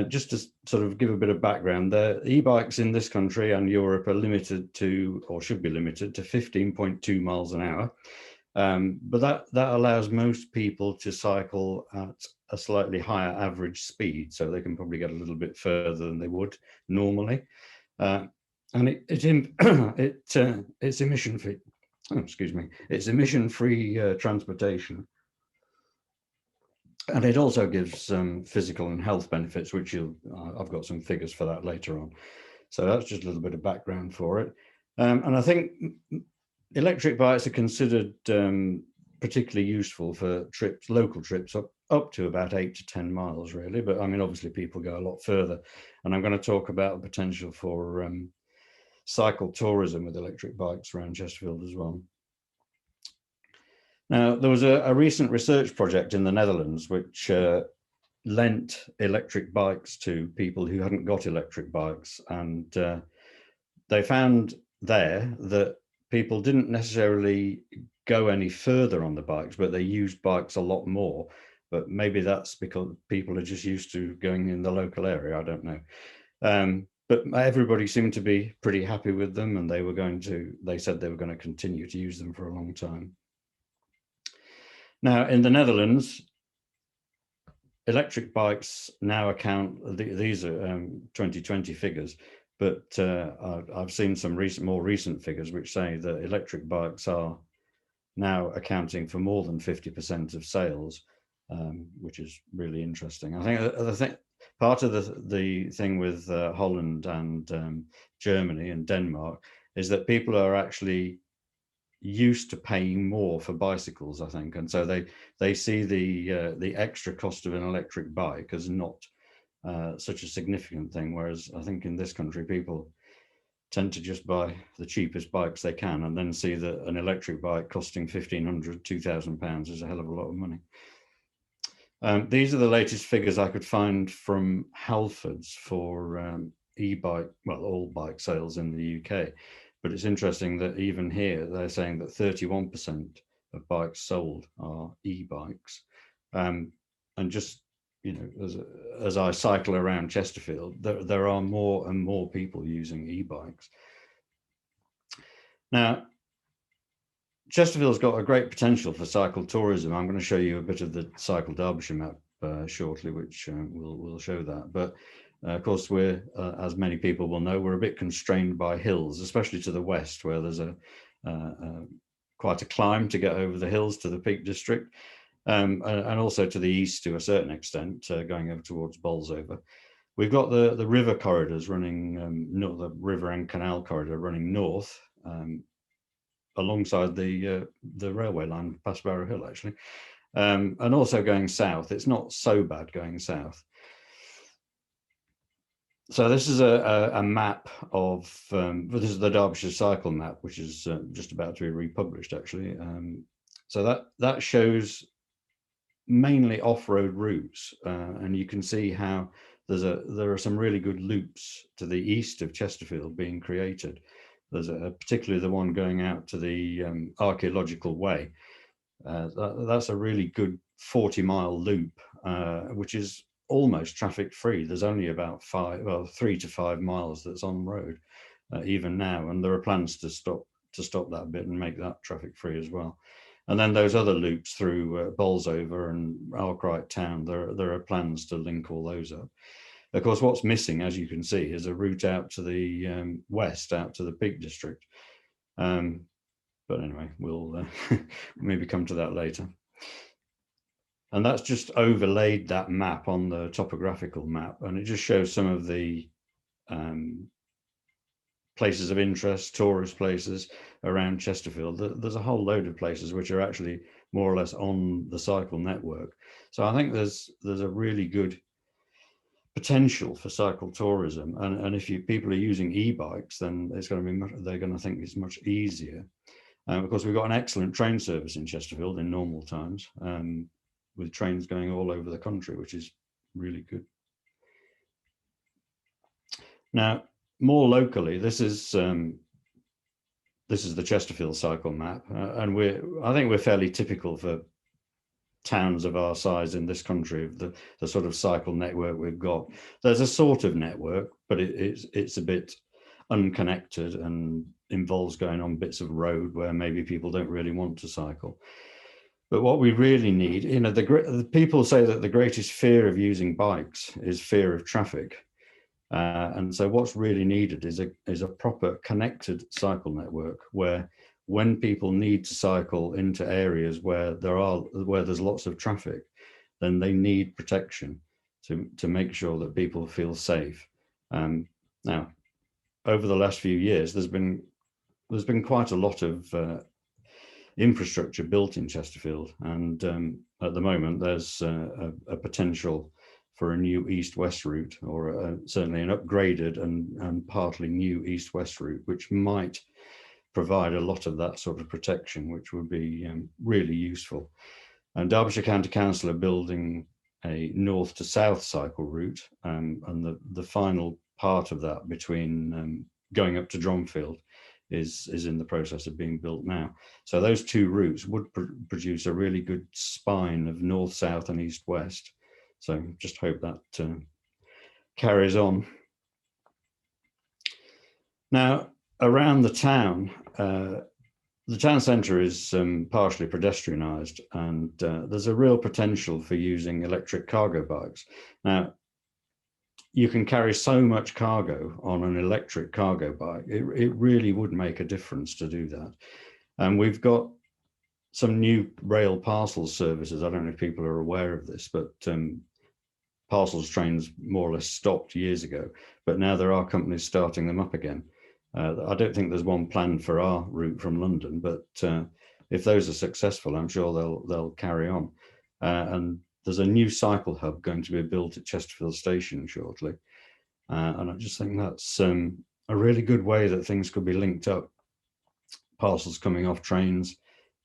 just to sort of give a bit of background, the e-bikes in this country and Europe are limited to, or should be limited to 15.2 miles an hour. But that allows most people to cycle at a slightly higher average speed, so they can probably get a little bit further than they would normally. And it's emission-free. Oh, excuse me. It's emission-free transportation. And it also gives physical and health benefits, which I've got some figures for that later on. So that's just a little bit of background for it. And I think electric bikes are considered particularly useful for trips, local trips up to about 8 to 10 miles, really. But I mean, obviously people go a lot further. And I'm going to talk about the potential for cycle tourism with electric bikes around Chesterfield as well. Now, there was a recent research project in the Netherlands which lent electric bikes to people who hadn't got electric bikes, and they found there that people didn't necessarily go any further on the bikes, but they used bikes a lot more. But maybe that's because people are just used to going in the local area, I don't know. But everybody seemed to be pretty happy with them, and they said they were going to continue to use them for a long time. Now, in the Netherlands, electric bikes now account, these are 2020 figures, but I've seen some more recent figures which say that electric bikes are now accounting for more than 50% of sales, which is really interesting. I think part of the thing with Holland and Germany and Denmark is that people are actually used to paying more for bicycles, I think, and so they see the extra cost of an electric bike as not such a significant thing, whereas I think in this country people tend to just buy the cheapest bikes they can and then see that an electric bike costing £1,500, £2,000 is a hell of a lot of money. These are the latest figures I could find from Halfords for e-bike, well, all bike sales in the UK. But it's interesting that even here, they're saying that 31% of bikes sold are e-bikes. And just, you know, as I cycle around Chesterfield, there are more and more people using e-bikes. Now, Chesterfield's got a great potential for cycle tourism. I'm going to show you a bit of the Cycle Derbyshire map shortly, which will show that. But of course, we're, as many people will know, we're a bit constrained by hills, especially to the west, where there's quite a climb to get over the hills to the Peak District, and also to the east to a certain extent, going over towards Bolsover. We've got the river corridors running, the river and canal corridor running north, alongside the railway line past Barrow Hill, actually, and also going south. It's not so bad going south. So this is a map of, this is the Derbyshire cycle map, which is just about to be republished, actually. So that shows mainly off-road routes, and you can see how there are some really good loops to the east of Chesterfield being created. There's particularly the one going out to the archaeological way. That's a really good 40-mile loop, which is almost traffic free. There's only about 3 to 5 miles that's on road even now, and there are plans to stop that bit and make that traffic free as well. And then those other loops through Bolsover and Arkwright Town, there are plans to link all those up. Of course, what's missing, as you can see, is a route out to the west, out to the Peak District. But anyway, we'll maybe come to that later. And that's just overlaid that map on the topographical map, and it just shows some of the places of interest, tourist places around Chesterfield. There's a whole load of places which are actually more or less on the cycle network. So I think there's a really good potential for cycle tourism, and if people are using e-bikes, then it's going to be they're going to think it's much easier. Of course, we've got an excellent train service in Chesterfield in normal times, with trains going all over the country, which is really good. Now, more locally, this is the Chesterfield cycle map, and I think we're fairly typical for towns of our size in this country of the sort of cycle network we've got. There's a sort of network, but it's a bit unconnected and involves going on bits of road where maybe people don't really want to cycle. But what we really need, you know, the people say that the greatest fear of using bikes is fear of traffic. And so what's really needed is a proper connected cycle network where when people need to cycle into areas where there's lots of traffic, then they need protection to make sure that people feel safe. Now, over the last few years, there's been quite a lot of infrastructure built in Chesterfield, and at the moment there's a potential for a new east-west route, or certainly an upgraded and partly new east-west route, which might provide a lot of that sort of protection, which would be really useful. And Derbyshire County Council are building a north to south cycle route, and the final part of that between going up to Dronfield is in the process of being built now. So those two routes would produce a really good spine of north, south and east, west. So just hope that carries on. Now, around the town, the town centre is partially pedestrianised, and there's a real potential for using electric cargo bikes. Now, you can carry so much cargo on an electric cargo bike. It really would make a difference to do that. And we've got some new rail parcels services. I don't know if people are aware of this, but parcels trains more or less stopped years ago, but now there are companies starting them up again. I don't think there's one planned for our route from London, but if those are successful, I'm sure they'll carry on. And there's a new cycle hub going to be built at Chesterfield Station shortly. And I just think that's a really good way that things could be linked up. Parcels coming off trains,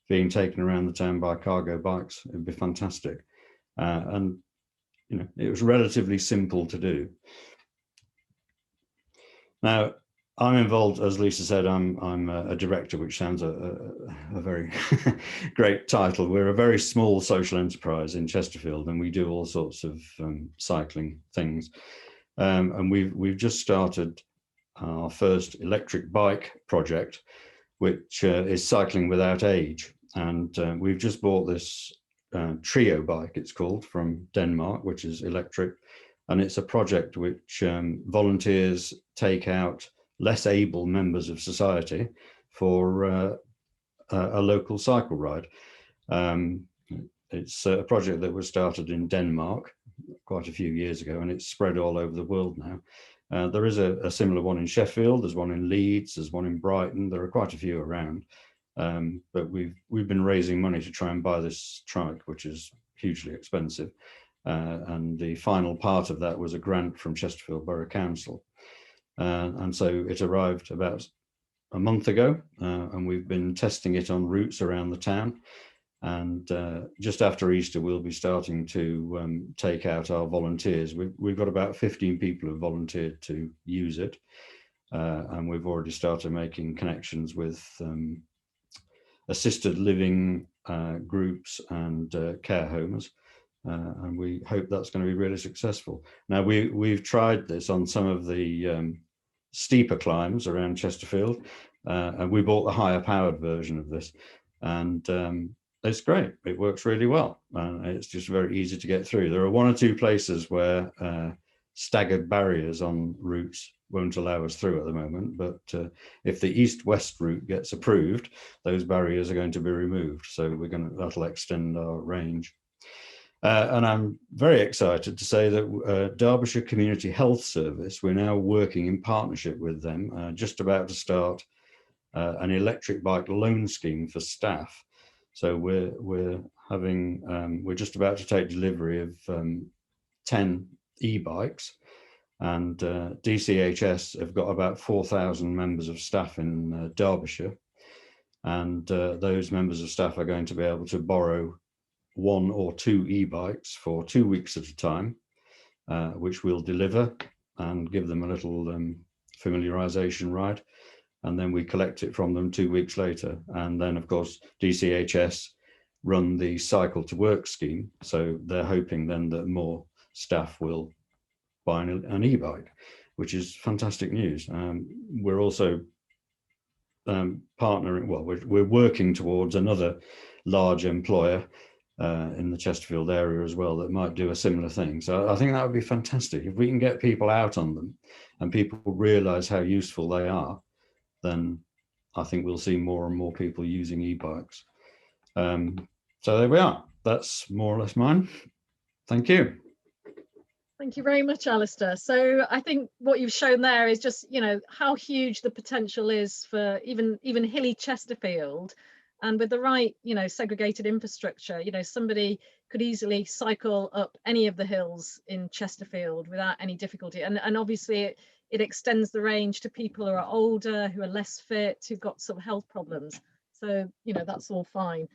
being taken around the town by cargo bikes. It'd be fantastic. And, you know, it was relatively simple to do. Now, I'm involved, as Lisa said, I'm a director, which sounds a very great title. We're a very small social enterprise in Chesterfield, and we do all sorts of cycling things. And we've just started our first electric bike project, which is cycling without age. And we've just bought this trio bike, it's called, from Denmark, which is electric. And it's a project which volunteers take out less able members of society for a local cycle ride. It's a project that was started in Denmark quite a few years ago, and it's spread all over the world now. There is a similar one in Sheffield, there's one in Leeds, there's one in Brighton, there are quite a few around. But we've been raising money to try and buy this trike, which is hugely expensive. And the final part of that was a grant from Chesterfield Borough Council. And so it arrived about a month ago, and we've been testing it on routes around the town. And just after Easter, we'll be starting to take out our volunteers. We've got about 15 people who have volunteered to use it. And we've already started making connections with assisted living groups and care homes. And we hope that's going to be really successful. Now, we've tried this on some of the steeper climbs around Chesterfield, and we bought the higher powered version of this, and it's great. It works really well, and it's just very easy to get through. There are one or two places where staggered barriers on routes won't allow us through at the moment, but if the east-west route gets approved, those barriers are going to be removed, so that'll extend our range. And I'm very excited to say that Derbyshire Community Health Service, we're now working in partnership with them, just about to start an electric bike loan scheme for staff. So we're just about to take delivery of 10 e-bikes, and DCHS have got about 4,000 members of staff in Derbyshire, and those members of staff are going to be able to borrow 1 or 2 e-bikes for 2 weeks at a time, which we'll deliver and give them a little familiarization ride, and then we collect it from them 2 weeks later. And then, of course, DCHS run the cycle to work scheme, so they're hoping then that more staff will buy an e-bike, which is fantastic news. We're also partnering, well, we're working towards another large employer in the Chesterfield area as well that might do a similar thing. So I think that would be fantastic. If we can get people out on them and people realize how useful they are, then I think we'll see more and more people using e-bikes. So there we are. That's more or less mine. Thank you. Thank you very much, Alastair. So I think what you've shown there is just, you know, how huge the potential is for even hilly Chesterfield. And with the right, you know, segregated infrastructure, you know, somebody could easily cycle up any of the hills in Chesterfield without any difficulty. And obviously it extends the range to people who are older, who are less fit, who've got some health problems. So, you know, that's all fine.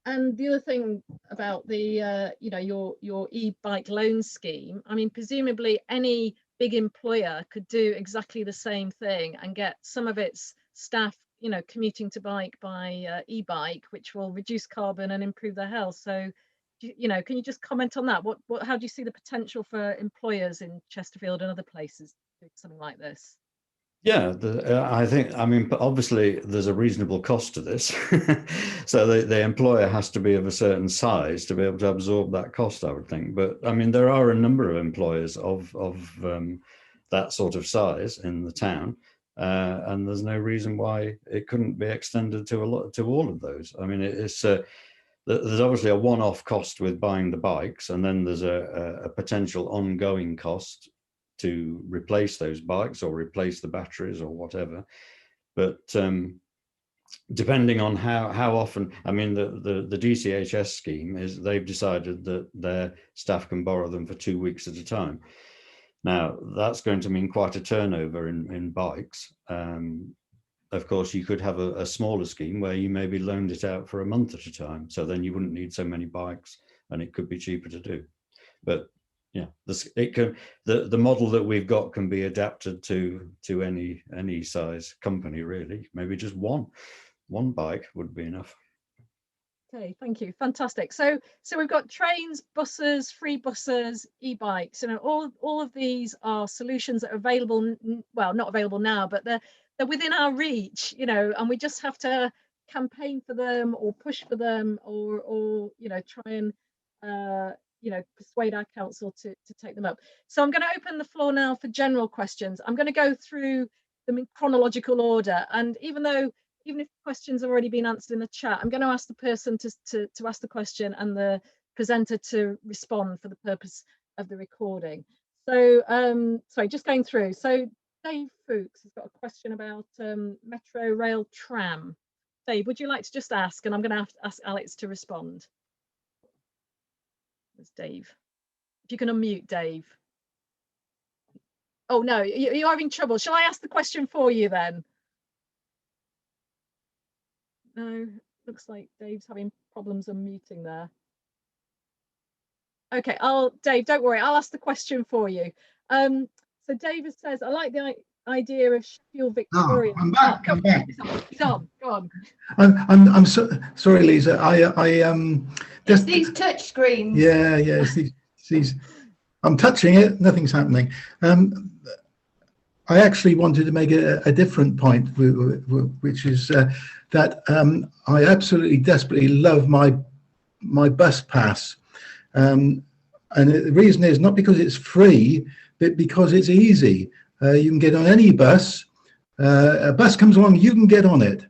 And the other thing about the, you know, your e-bike loan scheme, I mean, presumably any big employer could do exactly the same thing and get some of its staff, you know, commuting to bike by e-bike, which will reduce carbon and improve their health. So, you know, can you just comment on that? How do you see the potential for employers in Chesterfield and other places doing something like this? Yeah, I mean, obviously there's a reasonable cost to this. So the employer has to be of a certain size to be able to absorb that cost, I would think. But I mean, there are a number of employers of that sort of size in the town. And there's no reason why it couldn't be extended to all of those. I mean, there's obviously a one-off cost with buying the bikes, and then there's a potential ongoing cost to replace those bikes or replace the batteries or whatever. But depending on how often, I mean, the DCHS scheme is they've decided that their staff can borrow them for 2 weeks at a time. Now, that's going to mean quite a turnover in bikes. Of course, you could have a smaller scheme where you maybe loaned it out for a month at a time. So then you wouldn't need so many bikes and it could be cheaper to do. But yeah, the model that we've got can be adapted to any size company, really. Maybe just one bike would be enough. Okay, thank you. Fantastic. So we've got trains, buses, free buses, e-bikes. You know, all of these are solutions that are available. Well, not available now, but they're within our reach. You know, and we just have to campaign for them or push for them, or you know, try and you know, persuade our council to take them up. So I'm going to open the floor now for general questions. I'm going to go through them in chronological order, and even if questions have already been answered in the chat, I'm going to ask the person to ask the question and the presenter to respond for the purpose of the recording. So sorry, just going through. So Dave Fuchs has got a question about metro rail tram. Dave, would you like to just ask? And I'm going to have to ask Alex to respond. There's Dave. If you can unmute Dave. Oh no, you're having trouble. Shall I ask the question for you then? No, looks like Dave's having problems unmuting there. Okay, Dave, don't worry, I'll ask the question for you. So David says, I like the idea of Sheffield Victoria. Oh, I'm back. I'm back. He's on. Go on. I'm sorry, Lisa. It's these touch screens. Yeah. These. I'm touching it. Nothing's happening. I actually wanted to make a different point, which is that I absolutely desperately love my bus pass, and the reason is not because it's free, but because it's easy. You can get on any bus. A bus comes along, you can get on it.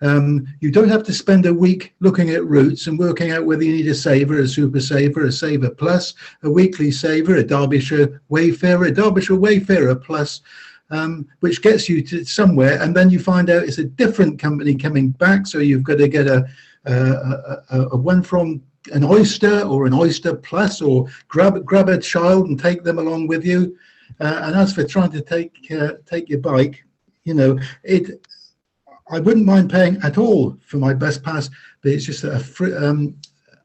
You don't have to spend a week looking at routes and working out whether you need a saver, a super saver, a saver plus, a weekly saver, a Derbyshire Wayfarer plus, which gets you to somewhere, and then you find out it's a different company coming back. So you've got to get a one from an Oyster or an Oyster Plus, or grab a child and take them along with you. And as for trying to take your bike, you know, I wouldn't mind paying at all for my bus pass, but it's just that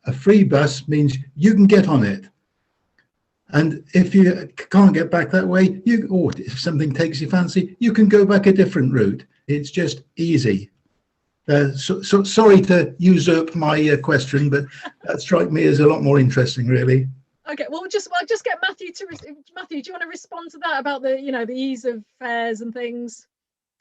a free bus means you can get on it. And if you can't get back that way, or if something takes your fancy, you can go back a different route. It's just easy. So sorry to usurp my question, but that struck me as a lot more interesting, really. Okay, well, I'll just get Matthew to Matthew. Do you want to respond to that about the ease of fares and things?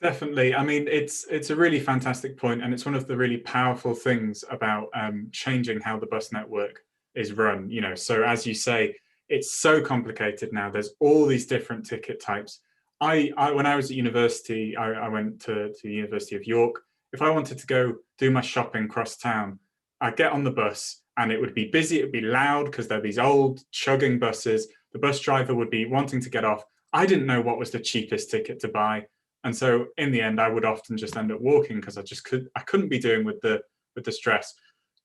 Definitely. I mean, it's a really fantastic point, and it's one of the really powerful things about changing how the bus network is run. You know, so as you say, it's so complicated now. There's all these different ticket types. When I was at university, I went to the University of York. If I wanted to go do my shopping across town, I'd get on the bus and it would be busy, it would be loud because they're these old chugging buses. The bus driver would be wanting to get off. I didn't know what was the cheapest ticket to buy. And so in the end, I would often just end up walking because I couldn't be doing with the stress.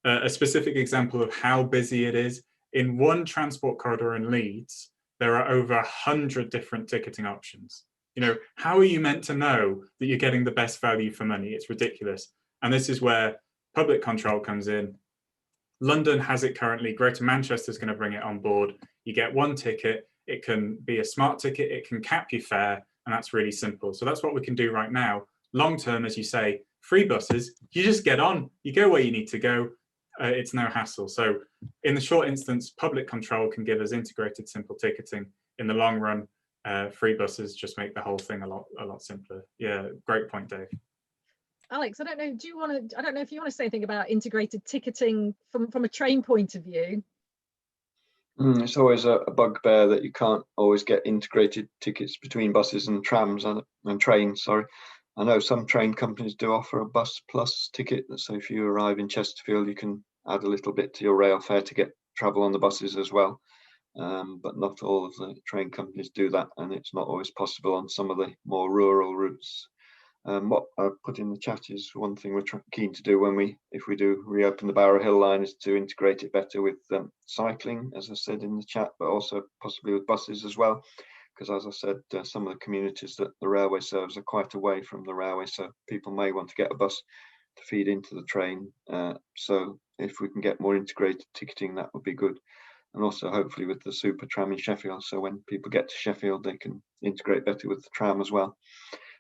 A specific example of how busy it is, in one transport corridor in Leeds, there are over 100 different ticketing options. You know, how are you meant to know that you're getting the best value for money? It's ridiculous. And this is where public control comes in. London has it currently. Greater Manchester is going to bring it on board. You get one ticket. It can be a smart ticket. It can cap your fare. And that's really simple. So that's what we can do right now. Long term, as you say, free buses, you just get on. You go where you need to go. It's no hassle. So in the short instance, public control can give us integrated simple ticketing. In the long run, free buses just make the whole thing a lot simpler. Yeah, great point, Dave. Alex, I don't know. Do you want to? I don't know if you want to say anything about integrated ticketing from a train point of view. It's always a bugbear that you can't always get integrated tickets between buses and trams and trains. Sorry, I know some train companies do offer a bus plus ticket. So if you arrive in Chesterfield, you can add a little bit to your rail fare to get travel on the buses as well. But not all of the train companies do that, and it's not always possible on some of the more rural routes. What I put in the chat is one thing we're keen to do if we do reopen the Barrow Hill line, is to integrate it better with cycling, as I said in the chat, but also possibly with buses as well. Because as I said, some of the communities that the railway serves are quite away from the railway, so people may want to get a bus to feed into the train. So if we can get more integrated ticketing, that would be good. And also hopefully with the super tram in Sheffield, so when people get to Sheffield, they can integrate better with the tram as well.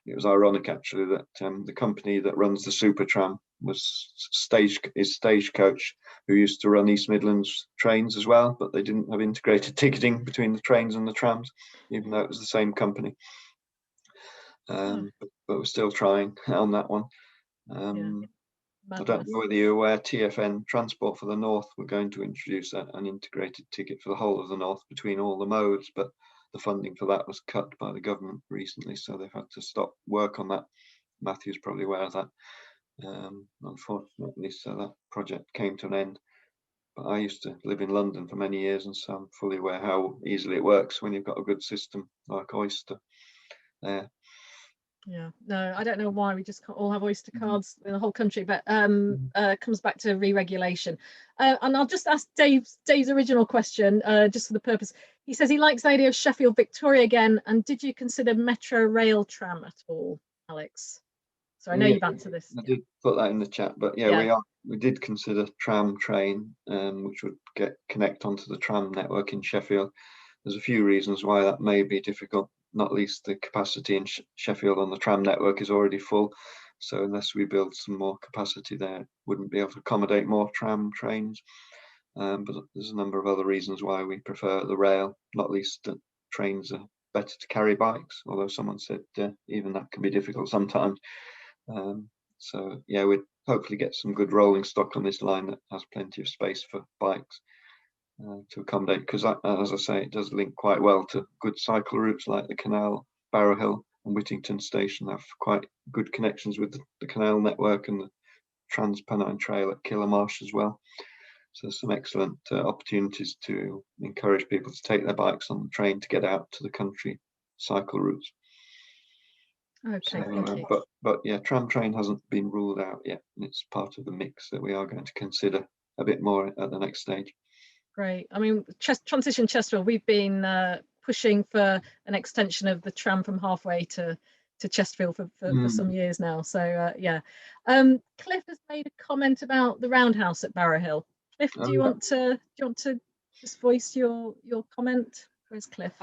It was ironic actually that the company that runs the super tram is Stagecoach, who used to run East Midlands trains as well, but they didn't have integrated ticketing between the trains and the trams, even though it was the same company. But we're still trying on that one. I don't know whether you're aware, TfN, Transport for the North, we're going to introduce an integrated ticket for the whole of the North between all the modes, but the funding for that was cut by the government recently, so they've had to stop work on that. Matthew's probably aware of that, unfortunately, so that project came to an end. But I used to live in London for many years, and so I'm fully aware how easily it works when you've got a good system like Oyster there. Yeah, no, I don't know why we just can't all have Oyster cards in the whole country, but comes back to re-regulation. And I'll just ask Dave's original question, just for the purpose. He says he likes the idea of Sheffield Victoria again, and did you consider metro rail tram at all, Alex? So I know you've answered this. I did put that in the chat, but yeah. we did consider tram train, which would connect onto the tram network in Sheffield. There's a few reasons why that may be difficult. Not least the capacity in Sheffield on the tram network is already full, so unless we build some more capacity there, wouldn't be able to accommodate more tram trains. But there's a number of other reasons why we prefer the rail, not least that trains are better to carry bikes, although someone said even that can be difficult sometimes. So yeah, we'd hopefully get some good rolling stock on this line that has plenty of space for bikes. To accommodate, because as I say, it does link quite well to good cycle routes like the canal, Barrow Hill and Whittington Station. They have quite good connections with the canal network and the Trans-Pennine Trail at Killarmarsh as well. So there's some excellent opportunities to encourage people to take their bikes on the train to get out to the country cycle routes. Okay, so, thank you. But yeah, tram train hasn't been ruled out yet, and it's part of the mix that we are going to consider a bit more at the next stage. Great. I mean, Transition Chesterfield, we've been pushing for an extension of the tram from halfway to Chesterfield for some years now. So yeah, Cliff has made a comment about the roundhouse at Barrow Hill. Cliff, do you want to just voice your comment? Where's Cliff?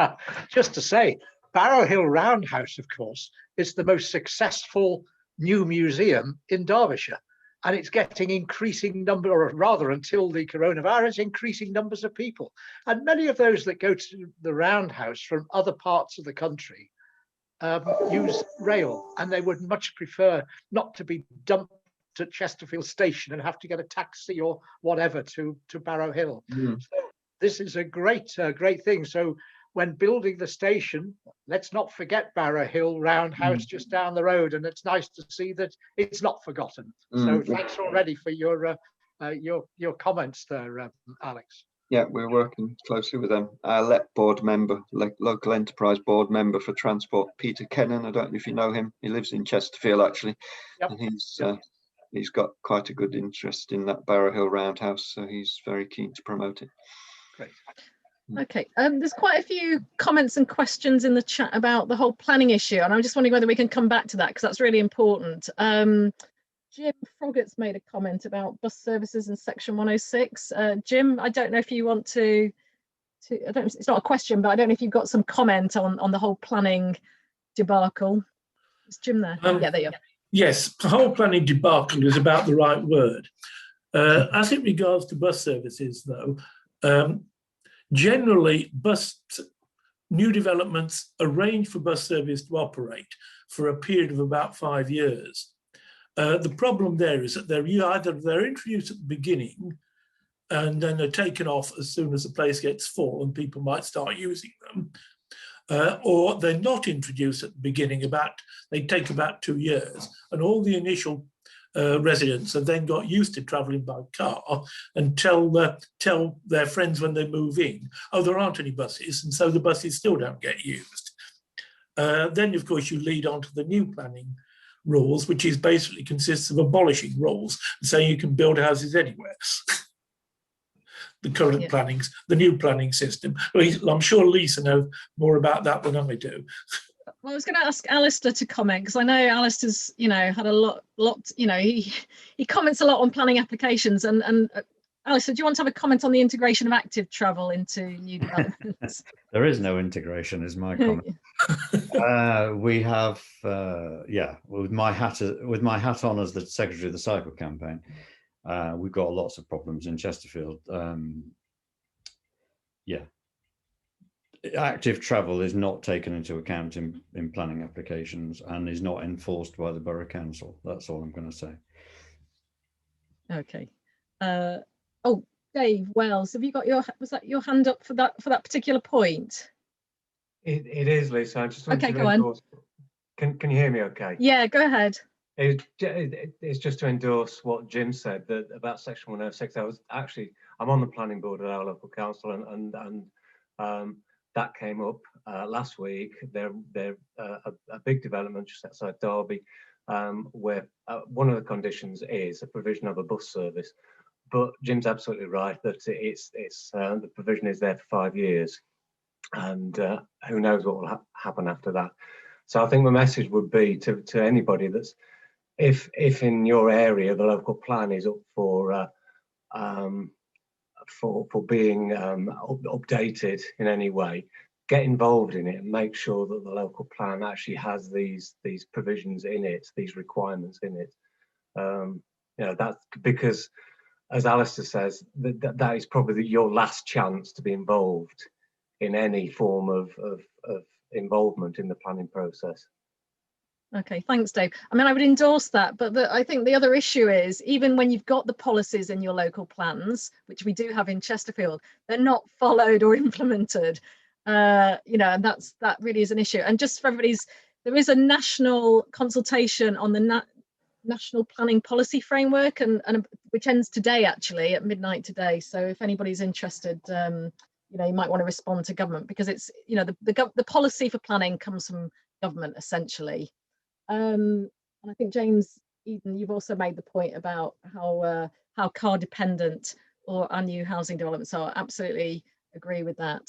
Just to say, Barrow Hill Roundhouse, of course, is the most successful new museum in Derbyshire. And it's getting increasing number, or rather until the coronavirus, increasing numbers of people. And many of those that go to the Roundhouse from other parts of the country use rail, and they would much prefer not to be dumped at Chesterfield Station and have to get a taxi or whatever to Barrow Hill. So this is a great thing. So when building the station, let's not forget Barrow Hill Roundhouse just down the road, and it's nice to see that it's not forgotten. So thanks already for your comments there, Alex. Yeah, we're working closely with them. Our LEP board member, local enterprise board member for transport, Peter Kennan. I don't know if you know him. He lives in Chesterfield actually, and he's got quite a good interest in that Barrow Hill Roundhouse, so he's very keen to promote it. Great. Okay, there's quite a few comments and questions in the chat about the whole planning issue, and I'm just wondering whether we can come back to that because that's really important. Jim Froggett's made a comment about bus services in section 106. Jim, I don't know if you want to I don't, it's not a question, but I don't know if you've got some comment on the whole planning debacle. Is Jim there? Yeah, there you are. Yes, the whole planning debacle is about the right word. As it regards to bus services, though, generally bus new developments arrange for bus service to operate for a period of about 5 years. The problem there is that they're introduced at the beginning and then they're taken off as soon as the place gets full and people might start using them. Or they're not introduced at the beginning, they take about 2 years, and all the initial residents have then got used to travelling by car and tell their friends when they move in, oh, there aren't any buses, and so the buses still don't get used. Then, of course, you lead on to the new planning rules, which is basically consists of abolishing rules and saying you can build houses anywhere. The current the new planning system. I'm sure Lisa knows more about that than I do. Well, I was going to ask Alastair to comment, because I know Alastair's, had a lot, he comments a lot on planning applications. And Alastair, do you want to have a comment on the integration of active travel into new developments? There is no integration, is my comment. We have, with my hat on as the secretary of the cycle campaign, we've got lots of problems in Chesterfield. Active travel is not taken into account in planning applications and is not enforced by the Borough Council. That's all I'm going to say. Okay. Dave Wells, have you got was that your hand up for that particular point? It is, Lisa. I just wanted to go endorse. On. Can you hear me okay? Yeah, go ahead. It's just to endorse what Jim said about Section 106. I'm on the planning board at our local council, and that came up last week. They're a big development just outside Derby, where one of the conditions is a provision of a bus service. But Jim's absolutely right that the provision is there for 5 years, and who knows what will happen after that. So I think the message would be to anybody that's if in your area the local plan is up for being updated in any way, get involved in it and make sure that the local plan actually has these provisions in it, these requirements in it. That's because, as Alastair says, that is probably your last chance to be involved in any form of involvement in the planning process. Okay, thanks, Dave. I mean, I would endorse that, but I think the other issue is, even when you've got the policies in your local plans, which we do have in Chesterfield, they're not followed or implemented. And that really is an issue. And just for there is a national consultation on the National Planning Policy Framework, and which ends today, actually, at midnight today. So if anybody's interested, you might want to respond to government, because it's, the policy for planning comes from government, essentially. And I think, James Eden, you've also made the point about how car dependent our new housing developments are. Absolutely agree with that.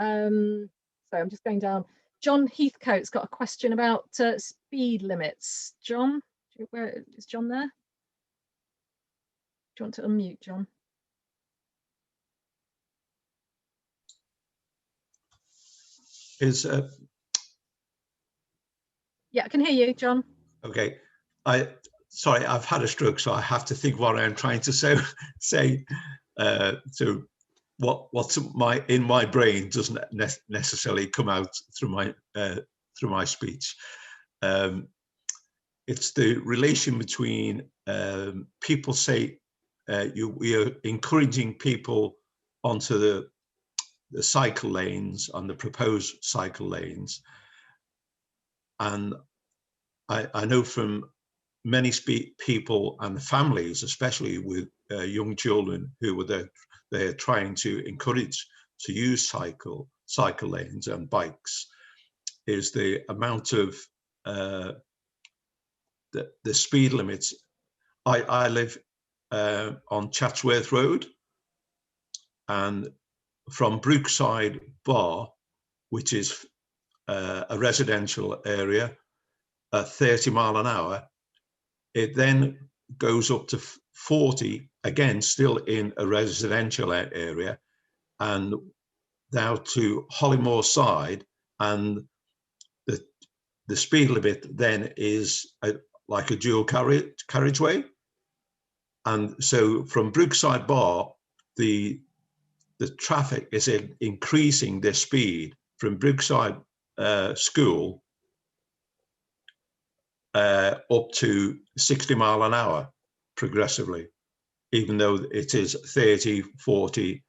So I'm just going down. John Heathcote's got a question about speed limits. John, where is John there? Do you want to unmute, John? Yeah, I can hear you, John. Okay. Sorry, I've had a stroke, so I have to think what I'm trying to say. So what's in my brain doesn't necessarily come out through my speech. It's the relation between people say we are encouraging people onto the cycle lanes, on the proposed cycle lanes. And I know from many people and families, especially with young children who were they're trying to encourage to use cycle lanes and bikes, is the amount of the speed limits. I live on Chatsworth Road, and from Brookside Bar, which is a residential area, at 30 miles an hour, it then goes up to 40, again still in a residential area, and now to Hollymore side, and the speed limit then is like a dual carriageway. And so from Brookside Bar, the traffic is increasing their speed from Brookside School up to 60 mile an hour progressively, even though it is 30, 40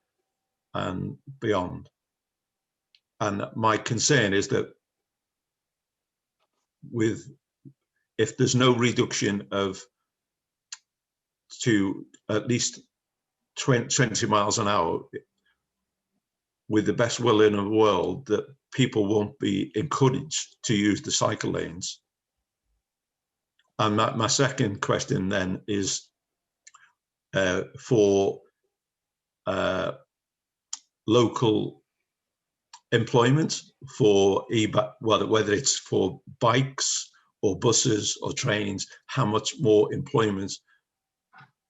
and beyond. And my concern is that if there's no reduction to at least 20 miles an hour, with the best will in the world, that people won't be encouraged to use the cycle lanes. And my second question then is for local employment for whether it's for bikes or buses or trains, how much more employment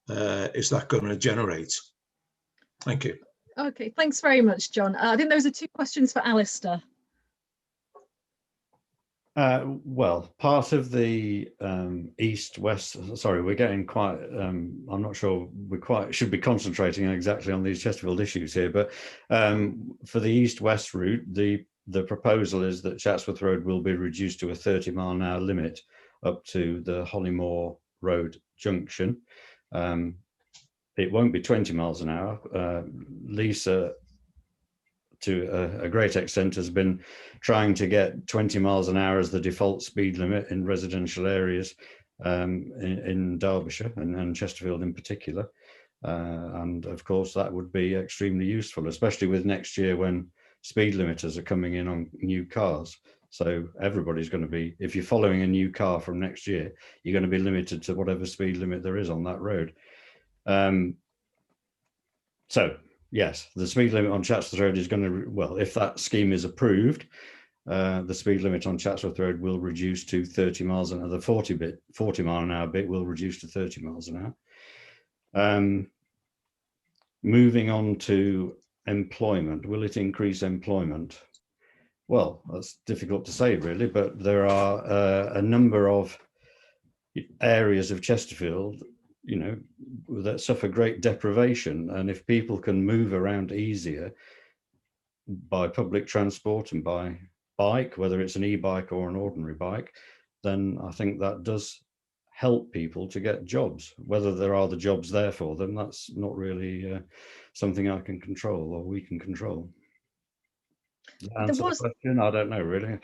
is that going to generate? Thank you. Okay, thanks very much, John. I think those are two questions for Alastair. Well, part of the east-west, sorry, we're getting quite, I'm not sure we should be concentrating exactly on these Chesterfield issues here, but for the east-west route, the proposal is that Chatsworth Road will be reduced to a 30 mile an hour limit up to the Hollymore Road junction. It won't be 20 miles an hour. Lisa, to a great extent, has been trying to get 20 miles an hour as the default speed limit in residential areas in Derbyshire and Chesterfield in particular. And of course, that would be extremely useful, especially with next year when speed limiters are coming in on new cars. So everybody's going to be, if you're following a new car from next year, you're going to be limited to whatever speed limit there is on that road. So yes, the speed limit on Chatsworth Road is going to, well, if that scheme is approved, the speed limit on Chatsworth Road will reduce to 30 miles an hour. The 40 mile an hour bit will reduce to 30 miles an hour. Moving on to employment, will it increase employment? Well, that's difficult to say really, but there are a number of areas of Chesterfield, you know, that suffer great deprivation, and if people can move around easier by public transport and by bike, whether it's an e-bike or an ordinary bike, then I think that does help people to get jobs. Whether there are the jobs there for them, that's not really something I can control or we can control. Answer the question? I don't know really.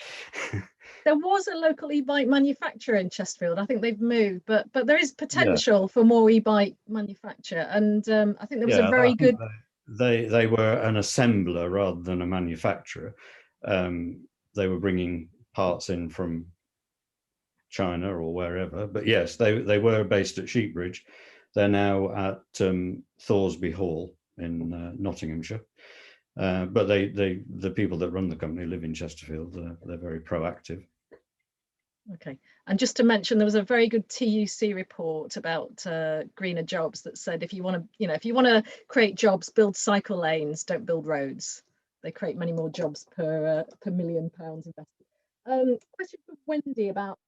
There was a local e-bike manufacturer in Chesterfield. I think they've moved, but there is potential for more e-bike manufacture, and I think there was a very good. They were an assembler rather than a manufacturer. They were bringing parts in from China or wherever, but yes, they were based at Sheepbridge. They're now at Thoresby Hall in Nottinghamshire. But the people that run the company live in Chesterfield. They're very proactive. Okay, and just to mention, there was a very good TUC report about greener jobs that said if you want to create jobs, build cycle lanes, don't build roads. They create many more jobs per £1 million invested. Question for Wendy about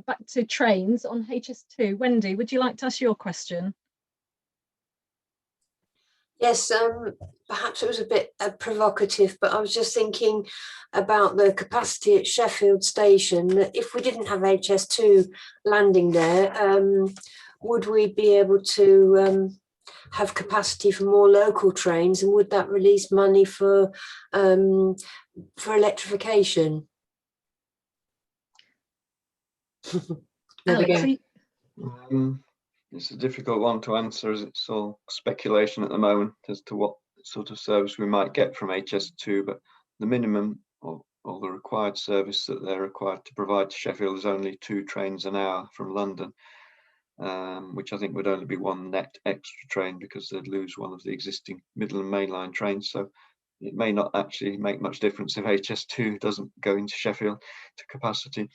back to trains on HS2. Wendy, would you like to ask your question? Yes, perhaps it was a bit provocative, but I was just thinking about the capacity at Sheffield station, that if we didn't have HS2 landing there, would we be able to have capacity for more local trains, and would that release money for electrification? Alex, it's a difficult one to answer, as it's all speculation at the moment as to what sort of service we might get from HS2, but the minimum or the required service that they're required to provide to Sheffield is only 2 trains an hour from London, which I think would only be one net extra train because they'd lose one of the existing Midland Main Line trains. So it may not actually make much difference if HS2 doesn't go into Sheffield to capacity.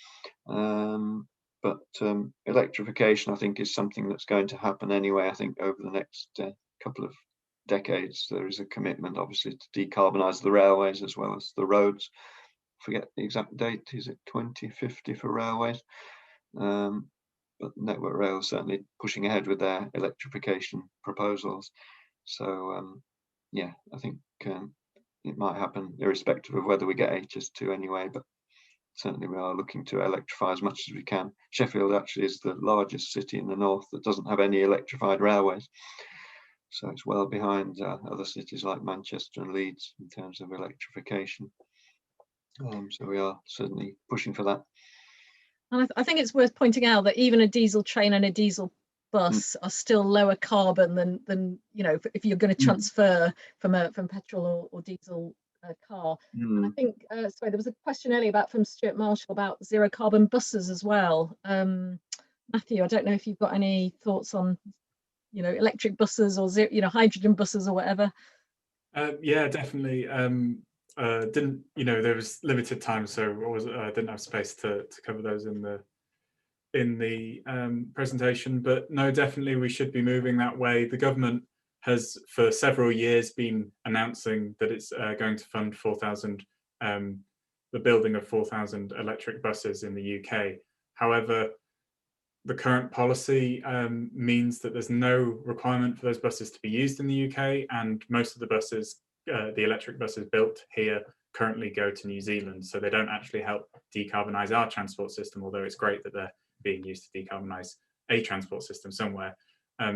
But electrification, I think, is something that's going to happen anyway. I think over the next couple of decades, there is a commitment, obviously, to decarbonise the railways as well as the roads. Forget the exact date, is it 2050 for railways? But Network Rail is certainly pushing ahead with their electrification proposals. So, yeah, I think it might happen irrespective of whether we get HS2 anyway, but certainly we are looking to electrify as much as we can. Sheffield actually is the largest city in the north that doesn't have any electrified railways. So it's well behind other cities like Manchester and Leeds in terms of electrification. So we are certainly pushing for that. And I think it's worth pointing out that even a diesel train and a diesel bus are still lower carbon than you know, if you're going to transfer from petrol or diesel car. And I think sorry, there was a question earlier from Stuart Marshall about zero carbon buses as well. Matthew, I don't know if you've got any thoughts on, you know, electric buses or hydrogen buses or whatever. Yeah, definitely. Didn't, you know, there was limited time, so I didn't have space to cover those in the presentation. But no, definitely we should be moving that way. The government has for several years been announcing that it's going to fund 4,000, the building of 4,000 electric buses in the UK. However, the current policy means that there's no requirement for those buses to be used in the UK, and most of the buses, the electric buses built here, currently go to New Zealand, so they don't actually help decarbonise our transport system, although it's great that they're being used to decarbonise a transport system somewhere.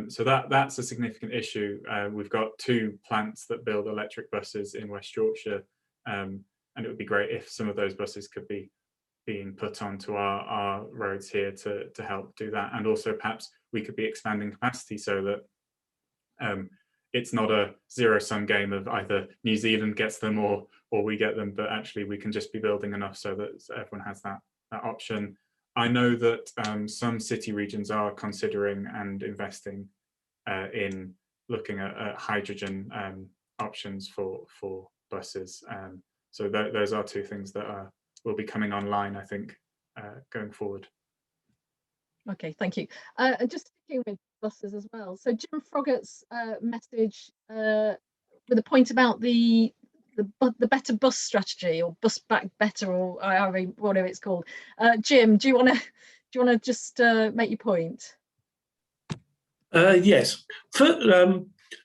So that's a significant issue. We've got 2 plants that build electric buses in West Yorkshire, and it would be great if some of those buses could be being put onto our roads here to help do that. And also perhaps we could be expanding capacity so that it's not a zero-sum game of either New Zealand gets them or we get them, but actually we can just be building enough so that everyone has that option. I know that some city regions are considering and investing in looking at hydrogen options for buses. So those are 2 things that will be coming online, I think, going forward. Okay, thank you. And just sticking with buses as well. So Jim Froggatt's message with a point about the better bus strategy, or bus back better, or whatever it's called. Jim, do you want to just make your point? Yes.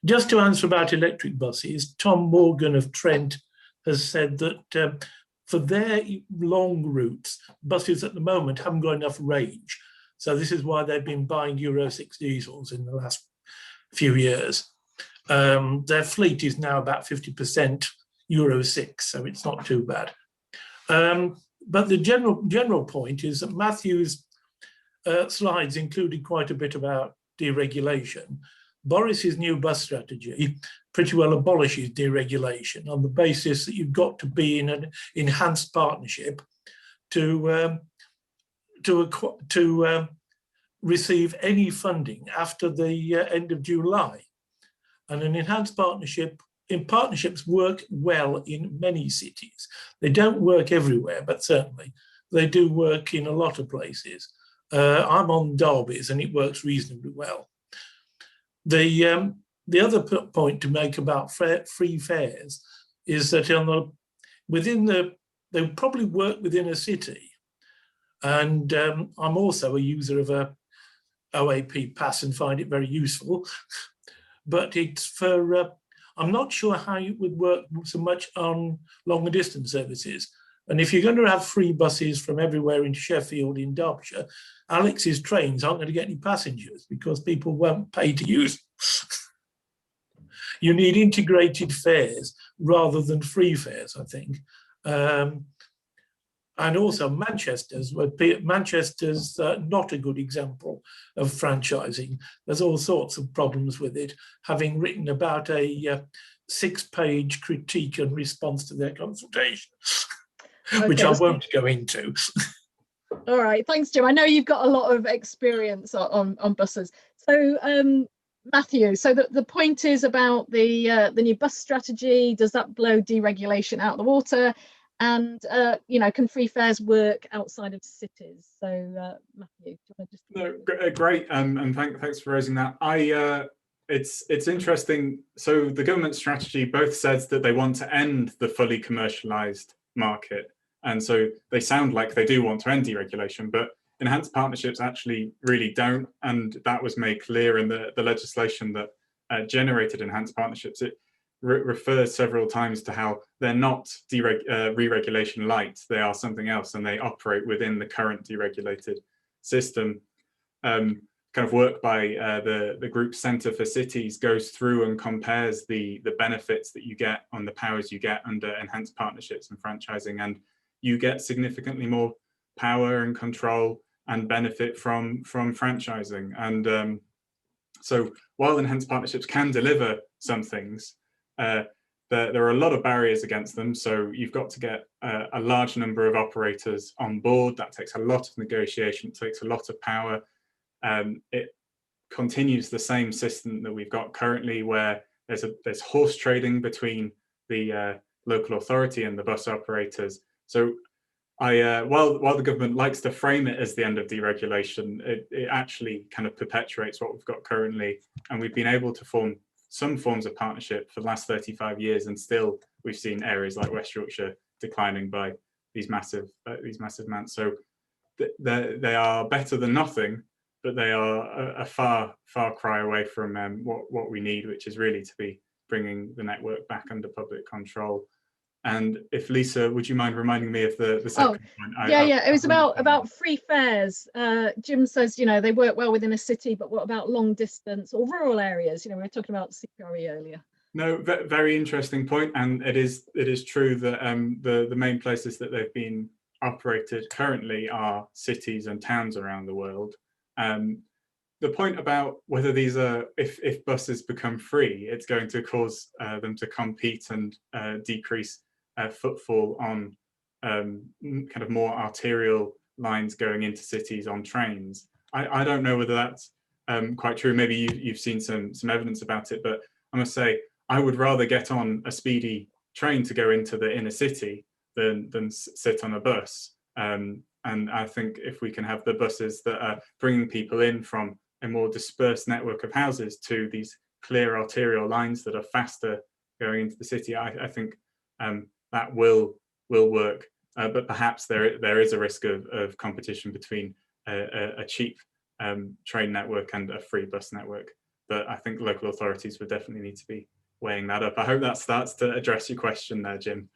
Just to answer about electric buses, Tom Morgan of Trent has said that for their long routes, buses at the moment haven't got enough range. So this is why they've been buying Euro 6 diesels in the last few years. Their fleet is now about 50% Euro 6, so it's not too bad. But the general point is that Matthew's slides included quite a bit about deregulation. Boris's new bus strategy pretty well abolishes deregulation on the basis that you've got to be in an enhanced partnership to receive any funding after the end of July. And an enhanced partnership, partnerships work well in many cities. They don't work everywhere, but certainly they do work in a lot of places. I'm on Derby's and it works reasonably well. The other point to make about free fares is that they probably work within a city. And I'm also a user of a OAP pass and find it very useful. But it's for, I'm not sure how it would work so much on longer distance services. And if you're going to have free buses from everywhere into Sheffield in Derbyshire, Alex's trains aren't going to get any passengers because people won't pay to use them. You need integrated fares rather than free fares, I think. And also Manchester's not a good example of franchising. There's all sorts of problems with it, having written about a 6-page critique and response to their consultation, okay, which I won't go into. All right, thanks, Jim. I know you've got a lot of experience on buses. So Matthew, so the point is about the new bus strategy. Does that blow deregulation out of the water? And you know, can free fares work outside of cities? So Matthew, do you want to just? No, great, and thanks for raising that. It's interesting. So the government strategy both says that they want to end the fully commercialised market, and so they sound like they do want to end deregulation, but enhanced partnerships actually really don't, and that was made clear in the legislation that generated enhanced partnerships. refers several times to how they're not re-regulation light, they are something else, and they operate within the current deregulated system. Kind of work by the group Centre for Cities goes through and compares the benefits that you get on the powers you get under enhanced partnerships and franchising, and you get significantly more power and control and benefit from franchising. And so while enhanced partnerships can deliver some things, there are a lot of barriers against them. So you've got to get a large number of operators on board. That takes a lot of negotiation, it takes a lot of power. It continues the same system that we've got currently, where there's horse trading between the local authority and the bus operators. So while the government likes to frame it as the end of deregulation, it actually kind of perpetuates what we've got currently. And we've been able to form some forms of partnership for the last 35 years, and still we've seen areas like West Yorkshire declining by these massive amounts. So they are better than nothing, but they are a far cry away from what we need, which is really to be bringing the network back under public control. And if Lisa, would you mind reminding me of the second point? Yeah, it was about free fares. Jim says, you know, they work well within a city, but what about long distance or rural areas? You know, we were talking about CPRE earlier. No, very interesting point, and it is true that the main places that they've been operated currently are cities and towns around the world. The point about whether these are, if buses become free, it's going to cause them to compete and decrease footfall on kind of more arterial lines going into cities on trains. I don't know whether that's quite true. Maybe you've seen some evidence about it, but I must say I would rather get on a speedy train to go into the inner city than sit on a bus. And I think if we can have the buses that are bringing people in from a more dispersed network of houses to these clear arterial lines that are faster going into the city, I think that will work. But perhaps there is a risk of competition between a cheap train network and a free bus network. But I think local authorities would definitely need to be weighing that up. I hope that starts to address your question there, Jim.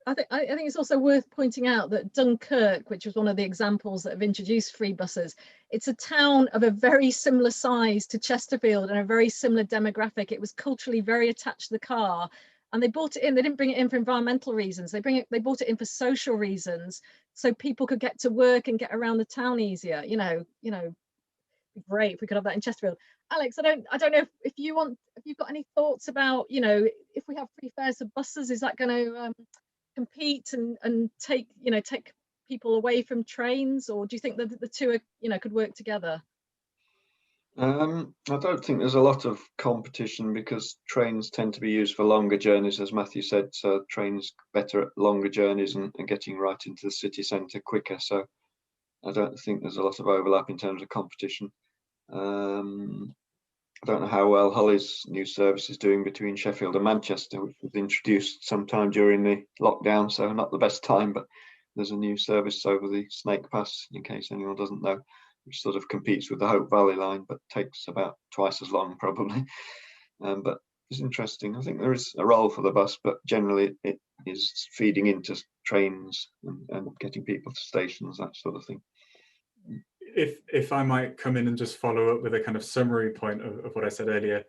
I think it's also worth pointing out that Dunkirk, which was one of the examples that have introduced free buses, it's a town of a very similar size to Chesterfield and a very similar demographic. It was culturally very attached to the car, and they brought it in. They didn't bring it in for environmental reasons. They brought it in for social reasons, so people could get to work and get around the town easier. You know, great if we could have that in Chesterfield. Alex, I don't know if you've got any thoughts about, you know, if we have free fares of buses, is that going to compete and take people away from trains, or do you think that the two are, could work together? I don't think there's a lot of competition, because trains tend to be used for longer journeys, as Matthew said. So trains better at longer journeys and getting right into the city centre quicker. So I don't think there's a lot of overlap in terms of competition. I don't know how well Holly's new service is doing between Sheffield and Manchester, which was introduced sometime during the lockdown, so not the best time, but there's a new service over the Snake Pass, in case anyone doesn't know, which sort of competes with the Hope Valley line, but takes about twice as long probably. But it's interesting. I think there is a role for the bus, but generally it is feeding into trains and getting people to stations, that sort of thing. If I might come in and just follow up with a kind of summary point of what I said earlier,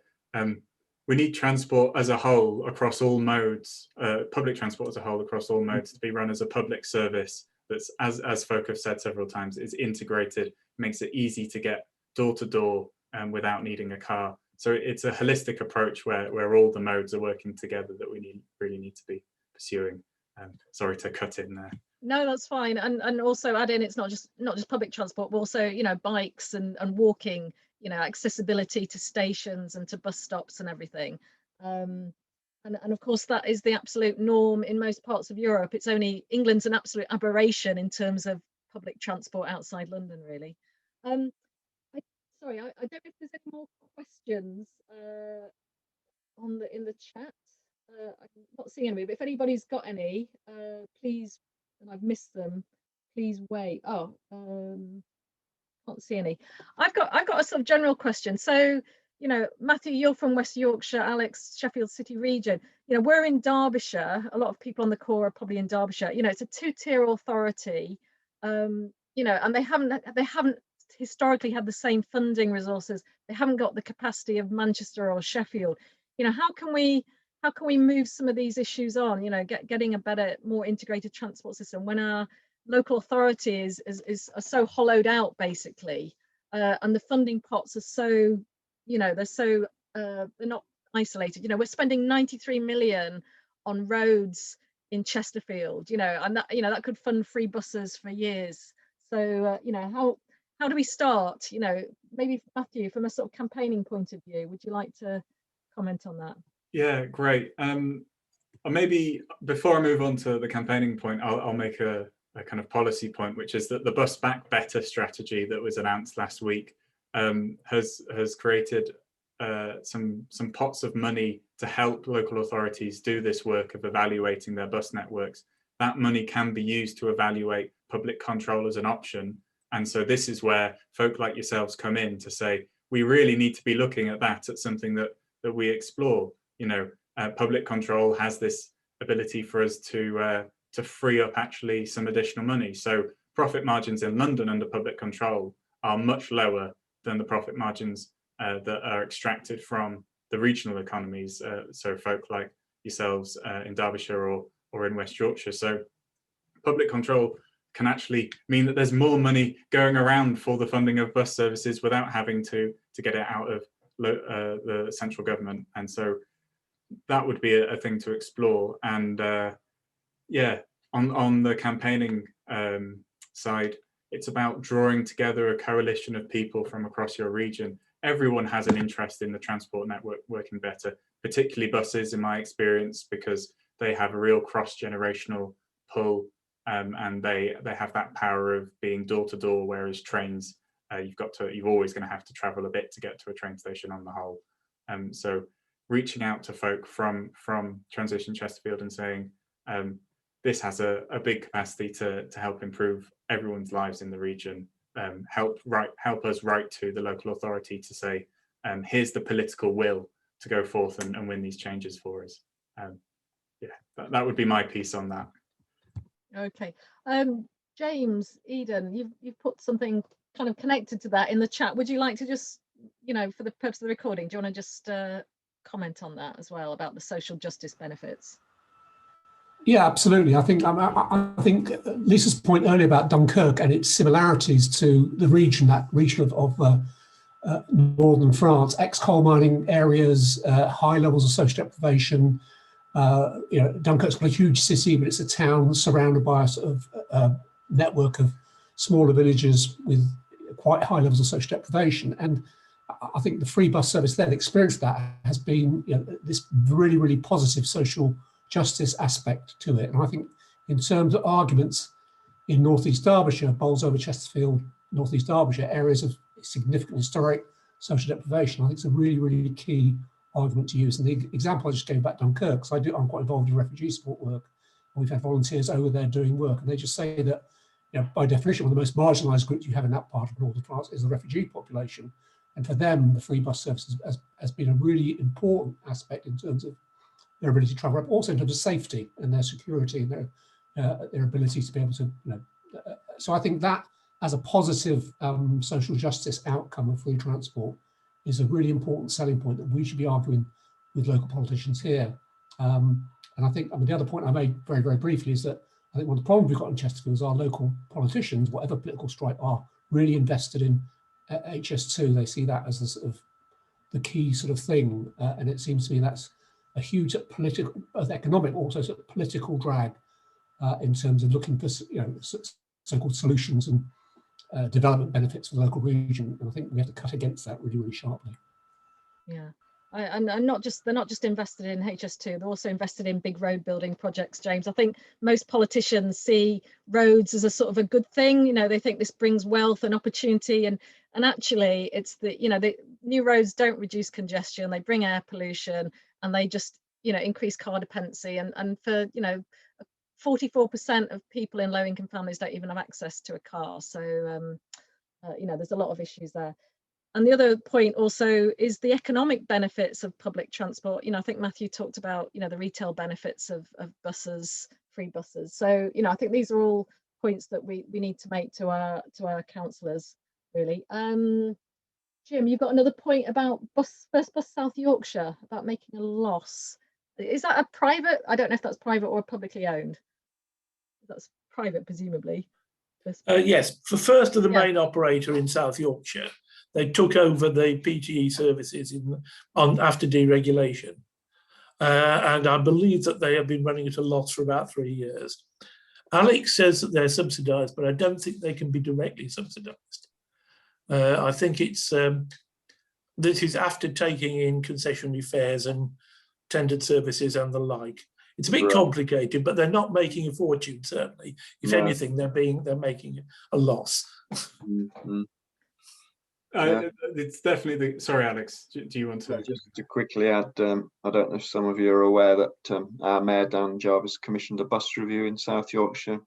we need transport as a whole across all modes, public transport as a whole across all modes, to be run as a public service that's, as folk have said several times, is integrated, makes it easy to get door to door without needing a car. So it's a holistic approach where all the modes are working together that we really need to be pursuing. Sorry to cut in there. No, that's fine. And also add in, it's not just public transport, but also, bikes and walking, accessibility to stations and to bus stops and everything. And of course, that is the absolute norm in most parts of Europe. It's only England's an absolute aberration in terms of public transport outside London, really. Sorry, I don't know if there's any more questions in the chat. I'm not seeing any, but if anybody's got any, please, and I've missed them, please wait. Can't see any. I've got a sort of general question. So you know, Matthew, you're from West Yorkshire, Alex, Sheffield City region. You know, we're in Derbyshire. A lot of people on the call are probably in Derbyshire. You know, it's a two-tier authority. You know, and they haven't historically had the same funding resources. They haven't got the capacity of Manchester or Sheffield. You know, how can we move some of these issues on? You know, getting a better, more integrated transport system when our local authority is so hollowed out, basically, and the funding pots are so, you know, they're not isolated. You know, we're spending 93 million on roads in Chesterfield, you know, and that, you know, that could fund free buses for years. So, you know, how do we start? You know, maybe Matthew, from a sort of campaigning point of view, would you like to comment on that? Yeah, great. Or maybe before I move on to the campaigning point, I'll make a kind of policy point, which is that the Bus Back Better strategy that was announced last week has created some pots of money to help local authorities do this work of evaluating their bus networks. That money can be used to evaluate public control as an option. And so this is where folk like yourselves come in to say, we really need to be looking at that, at something that we explore. You know, public control has this ability for us to free up actually some additional money. So profit margins in London under public control are much lower than the profit margins that are extracted from the regional economies. So folk like yourselves in Derbyshire or in West Yorkshire. So public control can actually mean that there's more money going around for the funding of bus services without having to get it out of the central government. And so that would be a thing to explore. And yeah, on the campaigning side, it's about drawing together a coalition of people from across your region. Everyone has an interest in the transport network working better, particularly buses in my experience, because they have a real cross-generational pull, and they have that power of being door to door, whereas trains, you're always going to have to travel a bit to get to a train station on the whole. So reaching out to folk from Transition Chesterfield and saying, this has a big capacity to help improve everyone's lives in the region. Help us write to the local authority to say, here's the political will to go forth and win these changes for us. Yeah, that would be my piece on that. Okay, James, Eden, you've put something kind of connected to that in the chat. Would you like to just, you know, for the purpose of the recording, do you want to just comment on that as well, about the social justice benefits? Yeah, absolutely. I think Lisa's point earlier about Dunkirk and its similarities to the region, that region of northern France, ex-coal mining areas, high levels of social deprivation. You know, Dunkirk's got a huge city, but it's a town surrounded by a sort of network of smaller villages with quite high levels of social deprivation. And I think the free bus service there, the experience of that has been, you know, this really, really positive social justice aspect to it. And I think in terms of arguments in Northeast Derbyshire, Bolsover, Chesterfield, Northeast Derbyshire, areas of significant historic social deprivation, I think it's a really, really key argument to use. And the example I just gave about Dunkirk, because I'm quite involved in refugee support work, and we've had volunteers over there doing work, and they just say that, you know, by definition, one of the most marginalised groups you have in that part of northern France is the refugee population. And for them, the free bus service has been a really important aspect in terms of their ability to travel up, also in terms of safety and their security and their ability to be able to, you know, so I think that as a positive social justice outcome of free transport is a really important selling point that we should be arguing with local politicians here. And I think, I mean, the other point I made very, very briefly is that I think one of the problems we've got in Chesterfield is our local politicians, whatever political stripe, are really invested in HS2. They see that as the sort of the key sort of thing, and it seems to me that's a huge political, both economic, but also sort of political drag in terms of looking for, you know, so-called solutions and development benefits for the local region. And I think we have to cut against that really, really sharply. Yeah, and they're not just invested in HS2, they're also invested in big road building projects, James. I think most politicians see roads as a sort of a good thing. You know, they think this brings wealth and opportunity, and actually it's the, you know, the new roads don't reduce congestion, they bring air pollution, and they just, you know, increase car dependency. And for, you know, 44% of people in low-income families don't even have access to a car. So, you know, there's a lot of issues there. And the other point also is the economic benefits of public transport. You know, I think Matthew talked about, you know, the retail benefits of buses, free buses. So, you know, I think these are all points that we need to make to our councillors, really. Jim, you've got another point about First Bus South Yorkshire, about making a loss. Is that a private? I don't know if that's private or publicly owned. That's private, presumably. Yes, for First are the main operator in South Yorkshire. They took over the PTE services after deregulation. And I believe that they have been running at a loss for about 3 years. Alex says that they're subsidised, but I don't think they can be directly subsidised. I think it's this is after taking in concessionary fares and tendered services and the like. It's a bit complicated, but they're not making a fortune, certainly. If anything, they're making a loss. It's definitely sorry, Alex, do you want to? Just to quickly add, I don't know if some of you are aware that our Mayor Dan Jarvis commissioned a bus review in South Yorkshire,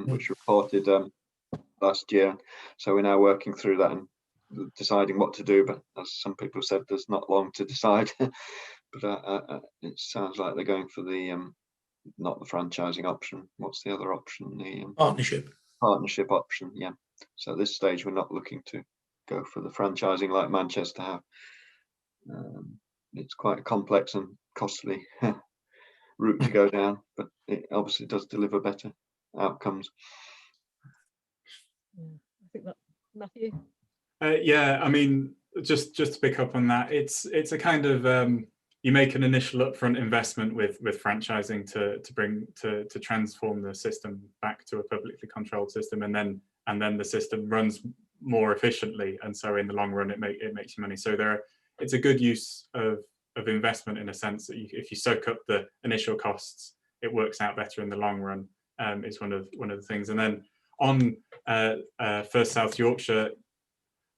which reported last year. So we're now working through that and deciding what to do. But as some people said, there's not long to decide. But it sounds like they're going for the not the franchising option. What's the other option? The partnership option. Yeah. So at this stage, we're not looking to go for the franchising like Manchester have. It's quite a complex and costly route to go down, but it obviously does deliver better outcomes. I think that, Matthew. Yeah, I mean, just to pick up on that, it's a kind of you make an initial upfront investment with franchising to transform the system back to a publicly controlled system, and then the system runs more efficiently, and so in the long run it makes you money. So it's a good use of investment in a sense that if you soak up the initial costs, it works out better in the long run. Is one of the things. And then on First South Yorkshire,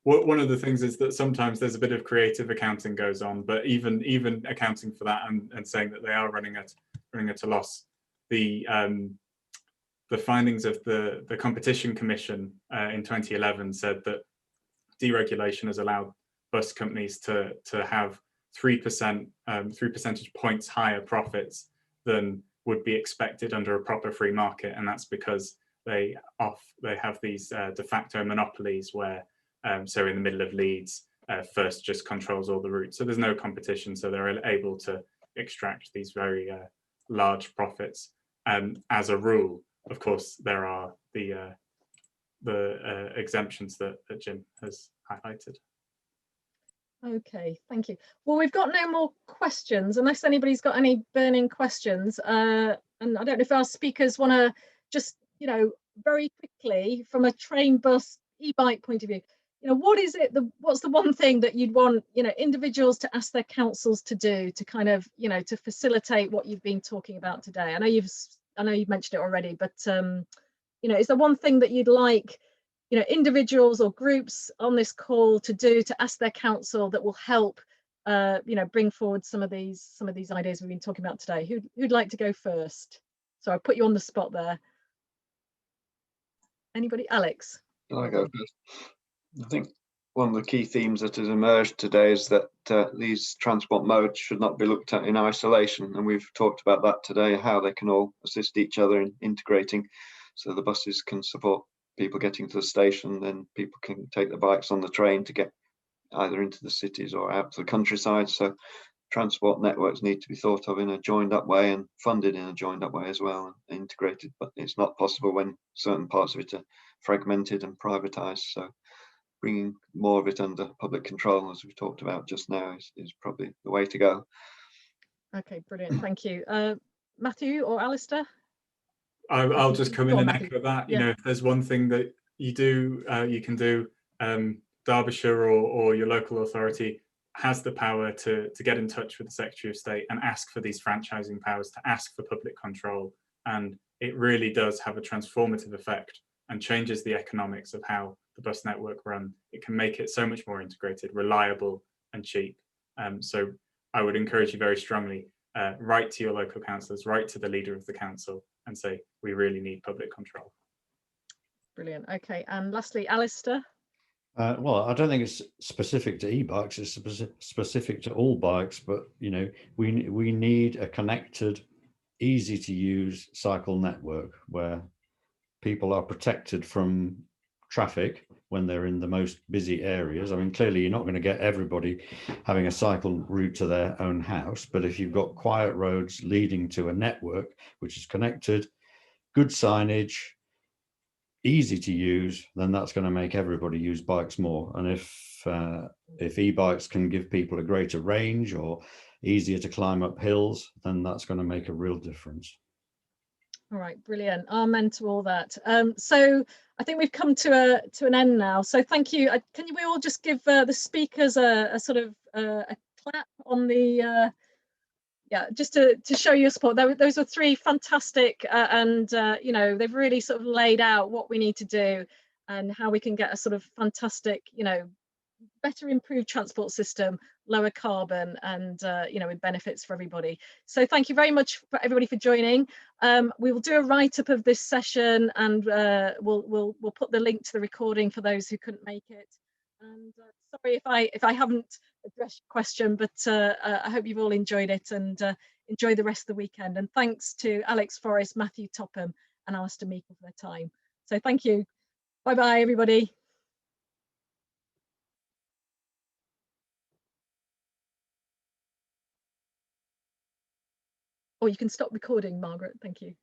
one of the things is that sometimes there's a bit of creative accounting goes on, but even accounting for that and saying that they are running at a loss, the findings of the Competition Commission in 2011 said that deregulation has allowed bus companies to have 3 percentage points higher profits than would be expected under a proper free market, and that's because they have these de facto monopolies where, so in the middle of Leeds, First just controls all the routes, so there's no competition, so they're able to extract these very large profits. As a rule, of course, there are the exemptions that Jim has highlighted. Okay, thank you. Well, we've got no more questions unless anybody's got any burning questions. And I don't know if our speakers want to just, you know, very quickly from a train, bus, e-bike point of view, you know, what's the one thing that you'd want, you know, individuals to ask their councils to do to kind of, you know, to facilitate what you've been talking about today? I know you've mentioned it already, but you know, is there one thing that you'd like, you know, individuals or groups on this call to do to ask their council that will help, you know, bring forward some of these ideas we've been talking about today? Who'd like to go first? So I put you on the spot there. Anybody? Alex? I go first. I think one of the key themes that has emerged today is that these transport modes should not be looked at in isolation, and we've talked about that today, how they can all assist each other in integrating, so the buses can support people getting to the station, then people can take the bikes on the train to get either into the cities or out to the countryside. So transport networks need to be thought of in a joined up way and funded in a joined up way as well, and integrated, but it's not possible when certain parts of it are fragmented and privatized. So bringing more of it under public control, as we talked about just now, is probably the way to go. Okay, brilliant, thank you. Matthew or Alastair? I'll just come in and echo that. Yeah. You know, if there's one thing that you can do, Derbyshire or your local authority has the power to get in touch with the Secretary of State and ask for these franchising powers, to ask for public control, and it really does have a transformative effect and changes the economics of how the bus network run. It can make it so much more integrated, reliable and cheap. So I would encourage you very strongly, write to your local councillors, write to the leader of the council and say, we really need public control. Brilliant. Okay, and lastly, Alastair? Well, I don't think it's specific to e-bikes. It's specific to all bikes. But you know, we need a connected, easy to use cycle network where people are protected from traffic when they're in the most busy areas. I mean, clearly you're not going to get everybody having a cycle route to their own house, but if you've got quiet roads leading to a network which is connected, good signage, easy to use, then that's going to make everybody use bikes more. And if e-bikes can give people a greater range or easier to climb up hills, then that's going to make a real difference. All right, brilliant. Amen to all that. So I think we've come to an end now. So thank you. Can we all just give the speakers a sort of a clap on the yeah, just to show your support. Those are three fantastic and you know, they've really sort of laid out what we need to do and how we can get a sort of fantastic, you know, better improved transport system, lower carbon, and you know, with benefits for everybody. So thank you very much for everybody for joining. We will do a write-up of this session, and we'll put the link to the recording for those who couldn't make it. And sorry if I haven't addressed your question, but I hope you've all enjoyed it, and enjoy the rest of the weekend. And thanks to Alex, Forrst, Matthew, Topham, and Alastair Meikle for their time. So thank you. Bye bye, everybody. Or you can stop recording, Margaret. Thank you.